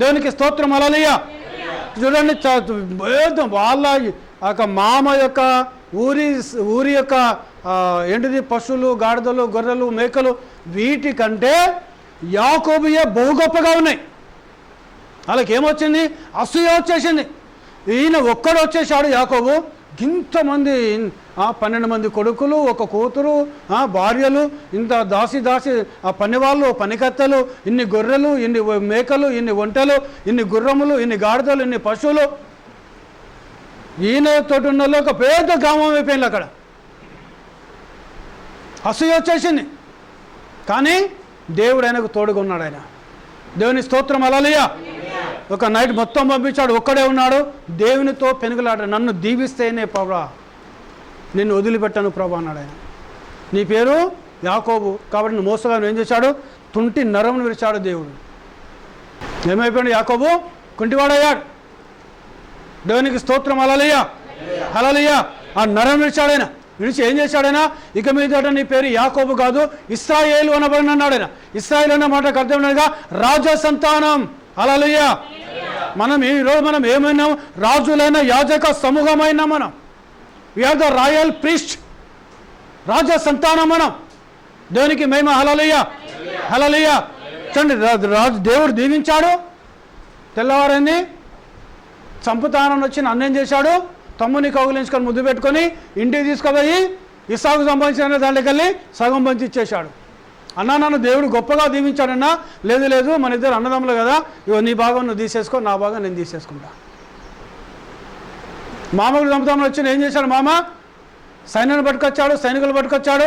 దేవునికి స్తోత్రం. హల్లెలూయా. చూడండి, వాళ్ళ యొక్క మామ యొక్క ఊరి యొక్క ఏంటిది పశువులు, గాడిదలు, గొర్రెలు, మేకలు వీటికంటే యాకోబుయే బహు గొప్పగా ఉన్నాయి. వాళ్ళకి ఏమొచ్చింది? అసూయ వచ్చేసింది. ఈయన ఒక్కడు వచ్చేసాడు యాకోబు, ఇంతమంది 12 మంది కొడుకులు, ఒక కూతురు, భార్యలు, ఇంత దాసి పనివాళ్ళు, పనికత్తెలు, ఇన్ని గొర్రెలు, ఇన్ని మేకలు, ఇన్ని ఒంటెలు, ఇన్ని గుర్రములు, ఇన్ని గాడిదలు, ఇన్ని పశువులు. ఈయన తోటి ఉన్న ఒక పెద్ద గ్రామం అయిపోయింది అక్కడ. అసూయ వచ్చేసింది. కానీ దేవుడు ఆయనకు తోడుగా ఉన్నాడు. ఆయన దేవుని స్తోత్రం. హల్లెలూయా. ఒక నైట్ మొత్తం పంపించాడు, ఒక్కడే ఉన్నాడు. దేవునితో పెనుగులాడ, నన్ను దీవిస్తేనే ప్రభా నిన్ను వదిలిపెట్టాను ప్రభా అన్నాడు ఆయన. నీ పేరు యాకోబు కాబట్టి నువ్వు మోసగా ఏం చేశాడు? తుంటి నరమును విరిచాడు దేవుడు. ఏమైపోయాడు యాకోబు? కుంటివాడయ్యాడు. దేవునికి స్తోత్రం. హల్లెలూయా. హల్లెలూయా. ఆ నరం విరిచాడు ఆయన. విడిచి ఏం చేశాడైనా? ఇక మీదట నీ పేరు యాకోబు కాదు, ఇశ్రాయేలు అనబడిన అన్నాడు ఆయన. ఇశ్రాయేలు అన్న మాటకు అర్థమైనదిగా రాజ సంతానం. హల్లెలూయా. ఈరోజు మనం ఏమైనా? రాజులైన యాజక సమూహమైనా మనం. We are the royal priest. రాజ సంతానం మనం. దేవునికి మహిమ. హల్లెలూయా, హల్లెలూయా. చూడండి, రాజు దేవుడు దీవించాడు. తెల్లవారింది, చంపుతానని వచ్చి నన్నేం చేశాడు? తమ్ముని కౌగిలించుకొని ముద్దు పెట్టుకొని ఇంటికి తీసుకుపోయి ఇస్సాకు సంబంధించిన దాంట్లోకి వెళ్ళి సగం పంచి ఇచ్చేశాడు. అన్నా నన్ను దేవుడు గొప్పగా దీవించాడన్నా. లేదు లేదు, మన ఇద్దరు అన్నదమ్ములు కదా, ఇవో నీ భాగం నువ్వు తీసేసుకో, నా భాగం నేను తీసేసుకుంటా. మామూలు చంపుతామని వచ్చి ఏం చేశాడు? మామ సైన్యాన్ని పట్టుకొచ్చాడు, సైనికులు పట్టుకొచ్చాడు,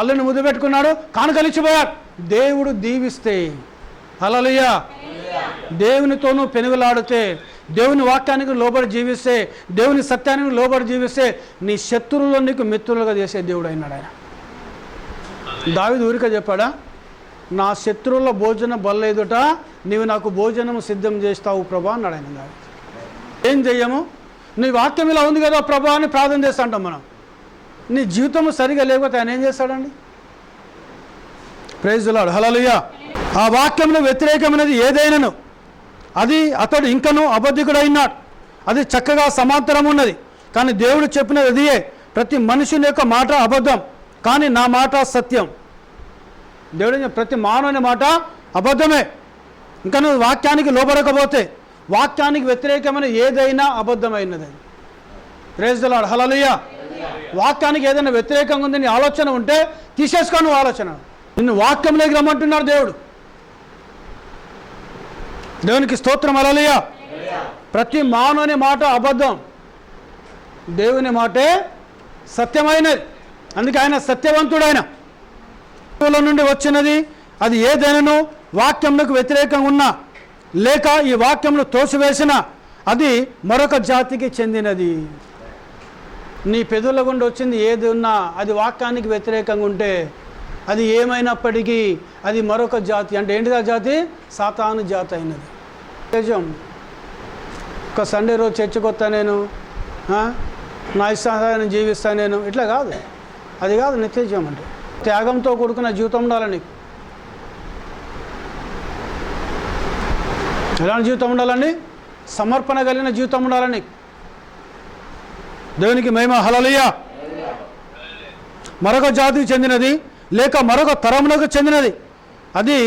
అల్లుని ముద్దు పెట్టుకున్నాడు, కానుకలిచ్చిపోయాడు. దేవుడు దీవిస్తే, హల్లెలూయా, దేవునితోనూ పెనుగులాడితే, దేవుని వాక్యానికి లోబడి జీవిస్తే, దేవుని సత్యానికి లోబడి జీవిస్తే నీ శత్రువుల్లో నీకు మిత్రులుగా చేసే దేవుడు అయినాడు ఆయన. దావీదు ఊరిక చెప్పాడా? నా శత్రువుల భోజనం బల్ల నీవు నాకు భోజనం సిద్ధం చేస్తావు ప్రభా అన్నాడు ఆయన. దావీదు ఏం చెయ్యము? నీ వాక్యం ఇలా ఉంది కదా ప్రభా అని ప్రార్థన చేస్తా అంటాం మనం. నీ జీవితం సరిగా లేకపోతే ఆయన ఏం చేస్తాడండి? ప్రైజ్ ది లార్డ్, హల్లెలూయా. ఆ వాక్యంలో వ్యతిరేకమైనది ఏదైనాను అది అతడు ఇంకనూ అబద్ధికుడైనాడు. అది చక్కగా సమాంతరం ఉన్నది. కానీ దేవుడు చెప్పినది అదియే. ప్రతి మనుషుని యొక్క మాట అబద్ధం, కానీ నా మాట సత్యం. దేవుడు ప్రతి మానవుని మాట అబద్ధమే. ఇంకా నువ్వు వాక్యానికి లోబడకపోతే, వాక్యానికి వ్యతిరేకమైన ఏదైనా అబద్ధమైనది. ప్రైజ్ ది లార్డ్, హల్లెలూయా. వాక్యానికి ఏదైనా వ్యతిరేకంగా ఉంది నీ ఆలోచన ఉంటే తీసేసుకో. నువ్వు ఆలోచన నిన్ను వాక్యంలోకి రమ్మంటున్నాడు దేవుడు. దేవునికి స్తోత్రం, హల్లెలూయా. ప్రతి మానవుని మాట అబద్ధం, దేవుని మాటే సత్యమైనది. అందుకే ఆయన సత్యవంతుడైన నుండి వచ్చినది అది ఏదైనాను వాక్యంకు వ్యతిరేకంగా ఉన్నా లేక ఈ వాక్యంను తోసివేసిన అది మరొక జాతికి చెందినది. నీ పెదవుల గుండా వచ్చింది ఏది ఉన్నా అది వాక్యానికి వ్యతిరేకంగా ఉంటే అది ఏమైనప్పటికీ అది మరొక జాతి. అంటే ఏంటిది ఆ జాతి? సాతాను జాతి అయినది. నిజం. ఒక సండే రోజు చర్చికి వస్తా నేను, నా ఇష్టాన్ని జీవిస్తాను నేను, ఇట్లా కాదు. అది కాదు నిత్యజీవం అంటే. త్యాగంతో కూడుకున్న జీవితం ఉండాలని. ఎలాంటి జీవితం ఉండాలండి? సమర్పణ కలిగిన జీవితం ఉండాలని. దేవునికి మహిమ, హల్లెలూయా. మరొక జాతికి చెందినది లేక మరొక తరమునకు చెందినది అది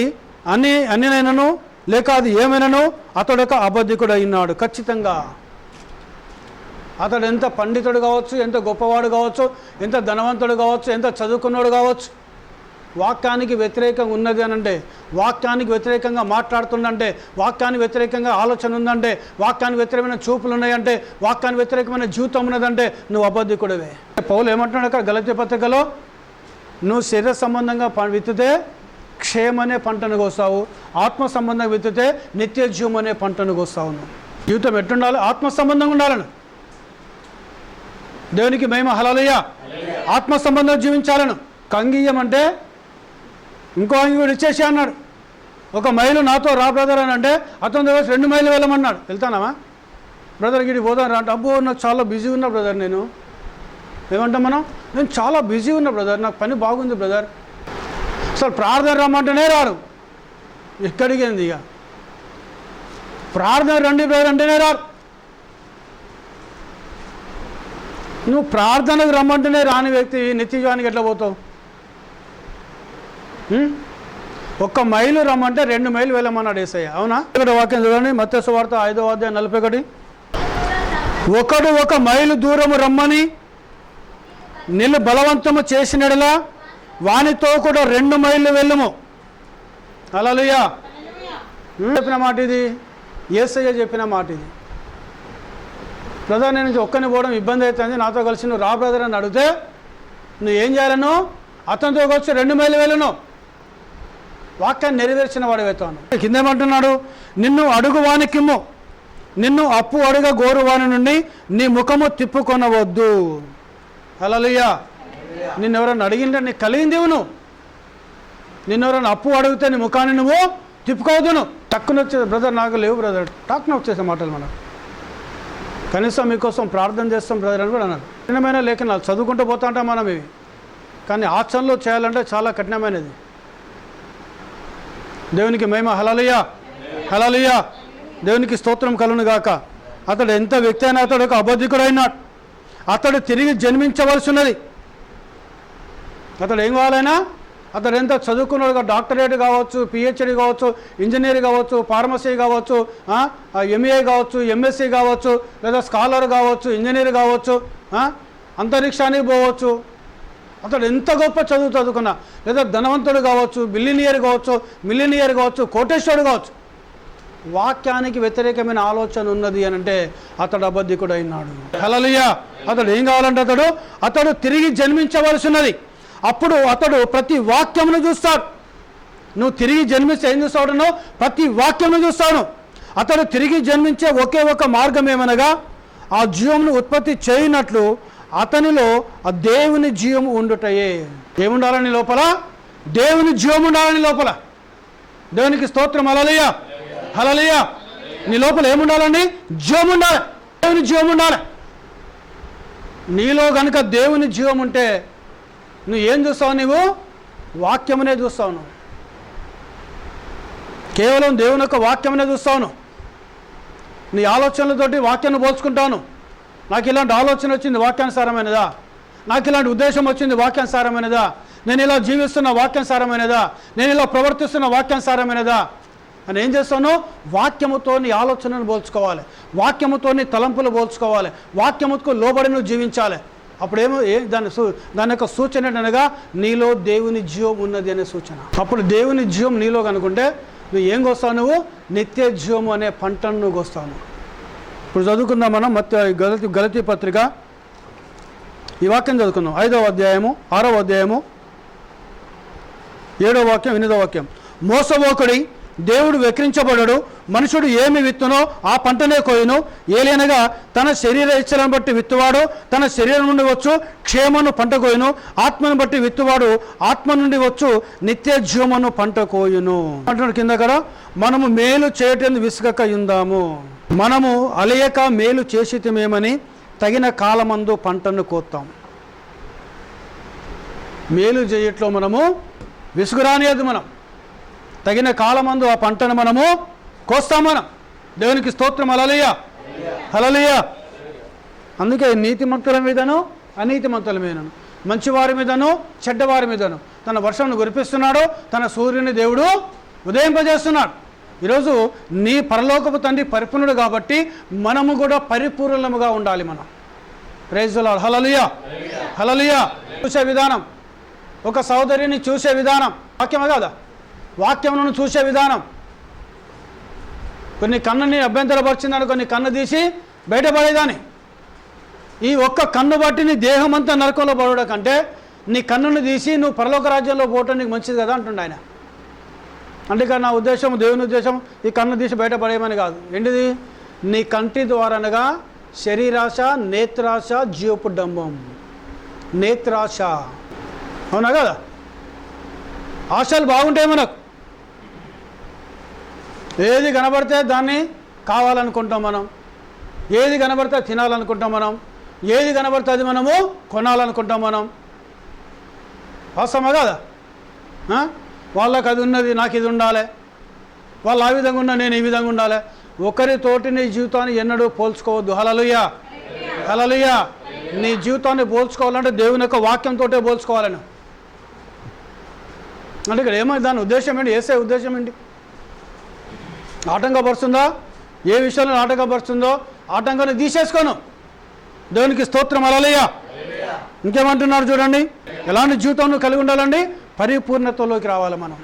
అన్నినైనను లేక అది ఏమైనాను అతడొక అబద్ధికుడు అయినాడు. ఖచ్చితంగా అతడు ఎంత పండితుడు కావచ్చు, ఎంత గొప్పవాడు కావచ్చు, ఎంత ధనవంతుడు కావచ్చు, ఎంత చదువుకున్నాడు కావచ్చు, వాక్యానికి వ్యతిరేకంగా ఉన్నది అని అంటే, వాక్యానికి వ్యతిరేకంగా మాట్లాడుతుందంటే, వాక్యానికి వ్యతిరేకంగా ఆలోచన ఉందంటే, వాక్యానికి వ్యతిరేకమైన చూపులు ఉన్నాయంటే, వాక్యానికి వ్యతిరేకమైన జీవితం ఉన్నదంటే నువ్వు అబద్ధికుడివే. పౌలు ఏమంటున్నాడు అక్కడ గలతీ పత్రికలో? నువ్వు శరీర సంబంధంగా విత్తితే క్షేమం అనే పంటను కోస్తావు, ఆత్మ సంబంధంగా విత్తితే నిత్య జీవం అనే పంటను కోస్తావు. నువ్వు జీవితం ఎట్టుండాలి? ఆత్మ సంబంధంగా ఉండాలను. దేవునికి మహిమ, హల్లెలూయా. ఆత్మ సంబంధం జీవించాలను. కంగియం అంటే ఇంకో అంగి కూడా ఇచ్చేసి అన్నాడు. ఒక మైలు నాతో రా బ్రదర్ అని అంటే అతని దగ్గర 2 మైళ్ళు వెళ్ళమన్నాడు. వెళ్తానామా బ్రదర్ గిడి పోదాం రా అంటే, అబ్బో నాకు చాలా బిజీ ఉన్నా బ్రదర్, నేను ఏమంటాం మనం, నేను చాలా బిజీ ఉన్నా బ్రదర్, నాకు పని బాగుంది బ్రదర్. అసలు ప్రార్థన రమ్మంటేనే రారు. ఎక్కడికి ఏంది ఇక ప్రార్థన రండి బ్రదర్ అంటేనే రారు. నువ్వు ప్రార్థనకు రమ్మంటేనే రాని వ్యక్తి నిత్యజీవానికి ఎట్లా పోతావు? 1 మైలు రమ్మంటే 2 మైలు వెళ్ళమన్నాడు యేసయ్య. అవునా? ఇక్కడ వాక్యం చూడండి, మత్తయి సువార్త 5వ అధ్యాయం 41. ఒకడు 1 మైలు దూరము రమ్మని నిన్ను బలవంతము చేసినడలా వానితో కూడా 2 మైళ్ళు వెళ్ళము. హల్లెలూయా. చెప్పిన మాట ఇది, యేసయ్య చెప్పిన మాట ఇది. బ్రదర్ నేను ఒక్కని పోవడం ఇబ్బంది అవుతుంది, నాతో కలిసి నువ్వు రా బ్రదర్ అని అడిగితే నువ్వు ఏం చేయాలను? అతనితో వచ్చి 2 మైళ్ళు వెళ్ళను. వాక్యాన్ని నెరవేర్చిన వాడు అవుతాను. కిందేమంటున్నాడు? నిన్ను అడుగు వానికిమ్ము, నిన్ను అప్పు అడుగ గోరు వాని నుండి నీ ముఖము తిప్పుకొనవద్దు. హల్లెలూయా. నిన్నెవరన్నా అడిగింటే నీకు కలిగింది నువ్వు. నిన్నెవరన్నా అప్పు అడిగితే నీ ముఖాన్ని నువ్వు తిప్పుకోవద్దు. నువ్వు టక్కున వచ్చేది బ్రదర్ నాకు లేవు బ్రదర్, టక్కున వచ్చేసే మాటలు మనం. కనీసం మీకోసం ప్రార్థన చేస్తాం బ్రదర్ అని కూడా అన్నారు. కఠినమైన లేఖనాలు చదువుకుంటూ పోతా ఉంటాం మనం ఇవి, కానీ ఆచరణలో చేయాలంటే చాలా కఠినమైనది. దేవునికి మహిమ, హల్లెలూయా, హల్లెలూయా. దేవునికి స్తోత్రం కలుగును గాక. అతడు ఎంత వ్యక్తి అయినా అతడు ఒక అబద్ధికుడైనాడు. అతడు తిరిగి జన్మించవలసినది. అతడు ఏం కావాలైనా, అతడు ఎంత చదువుకున్నాడు, డాక్టరేట్ కావచ్చు, పిహెచ్డి కావచ్చు, ఇంజనీర్ కావచ్చు, ఫార్మసీ కావచ్చు, ఎంఏ కావచ్చు, ఎంఎస్సి కావచ్చు, లేదా స్కాలర్ కావచ్చు, ఇంజనీర్ కావచ్చు, అంతరిక్షానికి పోవచ్చు. అతడు ఎంత గొప్ప చదువుకున్నా, లేదా ధనవంతుడు కావచ్చు, బిలియనియర్ కావచ్చు, కోటేశ్వరుడు కావచ్చు, వాక్యానికి వ్యతిరేకమైన ఆలోచన ఉన్నది అని అంటే అతడు అబద్ధికుడు అయినాడు. హల్లెలూయా. అతడు ఏం కావాలంటే అతడు తిరిగి జన్మించవలసినది. అప్పుడు అతడు ప్రతి వాక్యమును చూస్తాడు. నువ్వు తిరిగి జన్మిస్తే ఏం చూస్తాడు? ప్రతి వాక్యమును చూస్తాడు. అతడు తిరిగి జన్మించే ఒకే ఒక మార్గం ఏమనగా ఆ జీవమును ఉత్పత్తి చేయనట్లు అతనిలో ఆ దేవుని జీవము ఉండుటయే. ఏముండాలని లోపల? దేవుని జీవం ఉండాలని లోపల. దేవునికి స్తోత్రం. హల్లెలూయా, హల్లెలూయా. నీ లోపల ఏముండాలండి? జీవం ఉండాలి, దేవుని జీవం ఉండాలి. నీలో కనుక దేవుని జీవం ఉంటే నువ్వు ఏం చూస్తావు? నువ్వు వాక్యమునే చూస్తావు. నువ్వు కేవలం దేవుని యొక్క వాక్యమునే చూస్తావు. నీ ఆలోచనలతోటి వాక్యాన్ని పోల్చుకుంటాను. నాకు ఇలాంటి ఆలోచన వచ్చింది, వాక్యానుసారమైనదా? నాకు ఇలాంటి ఉద్దేశం వచ్చింది, వాక్యానుసారమైనదా? నేను ఇలా జీవిస్తున్న వాక్యానుసారమైనదా? నేను ఇలా ప్రవర్తిస్తున్న వాక్యానుసారమైనదా అని ఏం చేస్తాను? వాక్యముతో నీ ఆలోచనను పోల్చుకోవాలి, వాక్యముతో నీ తలంపులు పోల్చుకోవాలి, వాక్యముకు లోబడి నువ్వు జీవించాలి. అప్పుడేమో దాని యొక్క సూచన ఏంటనగా నీలో దేవుని జీవం ఉన్నది అనే సూచన. అప్పుడు దేవుని జీవం నీలో కనుకుంటే నువ్వు ఏం కోస్తావు? నువ్వు నిత్య జీవము అనే పంటను నువ్వు కోస్తావు. ఇప్పుడు చదువుకుందాం మనం గలతీ పత్రిక. ఈ వాక్యం చదువుకుందాం. 5వ అధ్యాయము 6వ అధ్యాయము 7వ వాక్యం 8వ వాక్యం. మోసపోకుడి, దేవుడు వెక్రించబడడు. మనుషుడు ఏమి విత్తునో ఆ పంటనే కోయును. ఏలైనగా తన శరీర ఇచ్చలను బట్టి విత్తువాడు తన శరీరం నుండి వచ్చు క్షేమను పంట కోయును. ఆత్మను బట్టి విత్తువాడు ఆత్మ నుండి వచ్చు నిత్య జీవమును పంట కోయును అంటున్నాడు. కింద కదా, మనము మేలు చేయటం విసుగక ఉందాము. మనము అలయక మేలు చేసితమేమని తగిన కాలమందు పంటను కోస్తాం. మేలు చేయట్లో మనము విసుగురానియదు. మనం తగిన కాలమందు ఆ పంటను మనము కోస్తాం. మనం దేవునికి స్తోత్రం. హల్లెలూయా, హల్లెలూయా. అందుకే నీతిమంతుల మీదను అనీతిమంతుల మీదను, మంచివారి మీదను చెడ్డవారి మీదను తన వర్షంను కురిపిస్తున్నాడు. తన సూర్యుని దేవుడు ఉదయింపజేస్తున్నాడు. ఈరోజు నీ పరలోకపు తండ్రి పరిపూర్ణుడు కాబట్టి మనము కూడా పరిపూర్ణముగా ఉండాలి. మనం ప్రైజ్ ది లార్డ్. హల్లెలూయా, హల్లెలూయా. చూసే విధానం, ఒక సహోదరిని చూసే విధానం వాక్యమే కదా, వాక్యమును చూసే విధానం. కొన్ని కన్నుని అభ్యంతరపరిచిందని కొన్ని కన్ను తీసి బయటపడేదాన్ని. ఈ ఒక్క కన్ను బట్టి నీ దేహం అంతా నరకంలో పడడం కంటే నీ కన్నుని తీసి నువ్వు పరలోక రాజ్యంలో పోవటం నీకు మంచిది కదా అంటుండే ఆయన. అందుకని నా ఉద్దేశం, దేవుని ఉద్దేశం ఈ కన్ను తీసి బయటపడేయమని కాదు. ఏంటిది? నీ కంటి ద్వారానగా శరీరాశ, నేత్రాశ, జీవపు డంబం. నేత్రాశ, అవునా కదా? ఆశలు బాగుంటాయి మనకు. ఏది కనబడితే దాన్ని కావాలనుకుంటాం మనం, ఏది కనబడితే తినాలనుకుంటాం మనం, ఏది కనబడితే అది మనము కొనాలనుకుంటాం మనం. వాస్తవమా కదా? వాళ్ళకి అది ఉన్నది, నాకు ఇది ఉండాలి, వాళ్ళు ఆ విధంగా ఉన్నా నేను ఈ విధంగా ఉండాలి. ఒకరితోటి నీ జీవితాన్ని ఎన్నడూ పోల్చుకోవద్దు. హల్లెలూయా, హల్లెలూయా. నీ జీవితాన్ని పోల్చుకోవాలంటే దేవుని యొక్క వాక్యంతో పోల్చుకోవాలని. అంటే ఇక్కడ ఏమైంది? దాని ఉద్దేశం ఏంటి? ఏసే ఉద్దేశం ఏంటి? ఆటంకపరుస్తుందా? ఏ విషయంలో ఆటంకపరుస్తుందో ఆటంకాన్ని తీసేసుకోను. దేవునికి స్తోత్రం. హల్లెలూయా. ఇంకేమంటున్నారు చూడండి. ఎలాంటి జీవితం కలిగి ఉండాలండి? పరిపూర్ణతలోకి రావాలి మనం,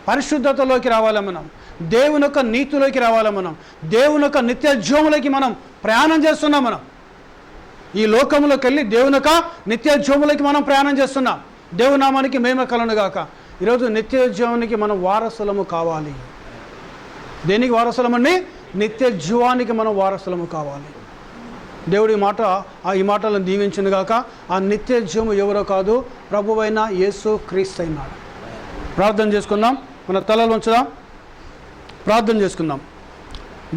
పరిశుద్ధతలోకి రావాలి మనం, దేవుని యొక్క నీతిలోకి రావాలి మనం, దేవుని యొక్క నిత్య జీవములోకి మనం ప్రయాణం చేస్తున్నాం. మనం ఈ లోకంలోకి వెళ్ళి దేవుని యొక్క నిత్య జీవములోకి మనం ప్రయాణం చేస్తున్నాం. దేవుని నామానికి మహిమ కలుగును గాక. ఈరోజు నిత్య జీవానికి మనం వారసులము కావాలి. దేనికి వారసులమండి? నిత్య జీవానికి మనం వారసులము కావాలి. దేవుడి ఈ మాటలను దీవించింది గాక. ఆ నిత్య జీవము ఎవరో కాదు, ప్రభువైన యేసు క్రీస్తు అయినాడు. ప్రార్థన చేసుకుందాం. మన తలలు ఉంచుదాం, ప్రార్థన చేసుకుందాం.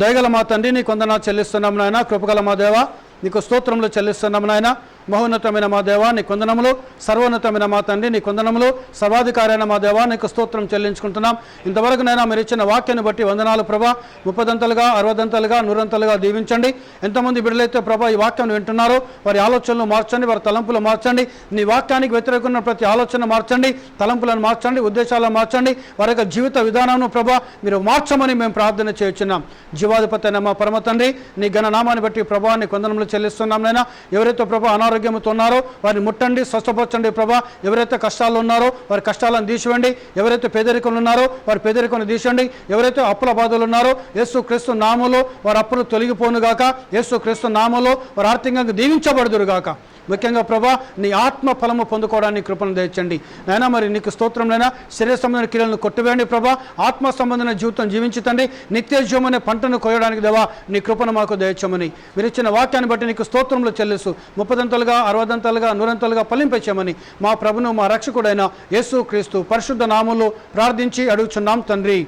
దయగల మా తండ్రి, నీ కొందనాలు చెల్లిస్తున్నాం నాయన. కృపగల మా దేవ, నీకు స్తోత్రంలో చెల్లిస్తున్నాం నాయన. మహోన్నతమైన మా దేవా నీ కొందనములు, సర్వోన్నతమైన మా తండ్రి నీ కొందనములు, సర్వాధికారి అయిన మా దేవా నీకు స్తోత్రం చెల్లించుకుంటున్నాం. ఇంతవరకు నైనా మీరు ఇచ్చిన వాక్యాన్ని బట్టి వందనాలు ప్రభా. 30దంతలుగా 60దంతలుగా 100దంతలుగా దీవించండి. ఎంతమంది బిడ్డలైతే ప్రభా ఈ వాక్యాన్ని వింటున్నారో వారి ఆలోచనలు మార్చండి, వారి తలంపులు మార్చండి. నీ వాక్యానికి వ్యతిరేకమైన ప్రతి ఆలోచన మార్చండి, తలంపులను మార్చండి, ఉద్దేశాలను మార్చండి. వారి యొక్క జీవిత విధానం ప్రభా మీరు మార్చమని మేము ప్రార్థన చేయుచున్నాం. జీవాధిపతి అయిన మా పరమ తండ్రి నీ ఘననామాన్ని బట్టి ప్రభా నీ కొందనములు చెల్లిస్తున్నాం. నైనా ఎవరైతే ప్రభా అనారోగ్యంతో ఉన్నారో వారిని ముట్టండి, స్వస్థపరచండి ప్రభా. ఎవరైతే కష్టాలు ఉన్నారో వారి కష్టాలను తీసివేయండి. ఎవరైతే పేదరికంలో ఉన్నారో వారి పేదరికం తీసేయండి. ఎవరైతే అప్పుల బాధలు ఉన్నారో యేసు క్రీస్తు నామములో వారి అప్పులు తొలగిపోను గాక. యేసు క్రీస్తు నామములో వారు ఆర్థికంగా దీవించబడుదురు గాక. ముఖ్యంగా ప్రభా నీ ఆత్మ ఫలము పొందుకోవడానికి కృపను దయచండి నాయనా. మరి నీకు స్తోత్రంనైనా శరీర సంబంధమైన క్రియలను కొట్టివేయండి ప్రభా. ఆత్మ సంబంధమైన జీవితం జీవించుతండి. నిత్య జీవం అనే పంటను కోయడానికి దేవా నీ కృపను మాకు దయచమని మీరు ఇచ్చిన వాక్యాన్ని బట్టి నీకు స్తోత్రంలో చెల్లిస్తూ 30దంతలుగా 60దంతలుగా 100దంతలుగా ఫలింపచేయమని మా ప్రభును మా రక్షకుడైన యేసు క్రీస్తు పరిశుద్ధ నామములో ప్రార్థించి అడుగుచున్నాం తండ్రి.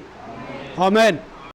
ఆమేన్.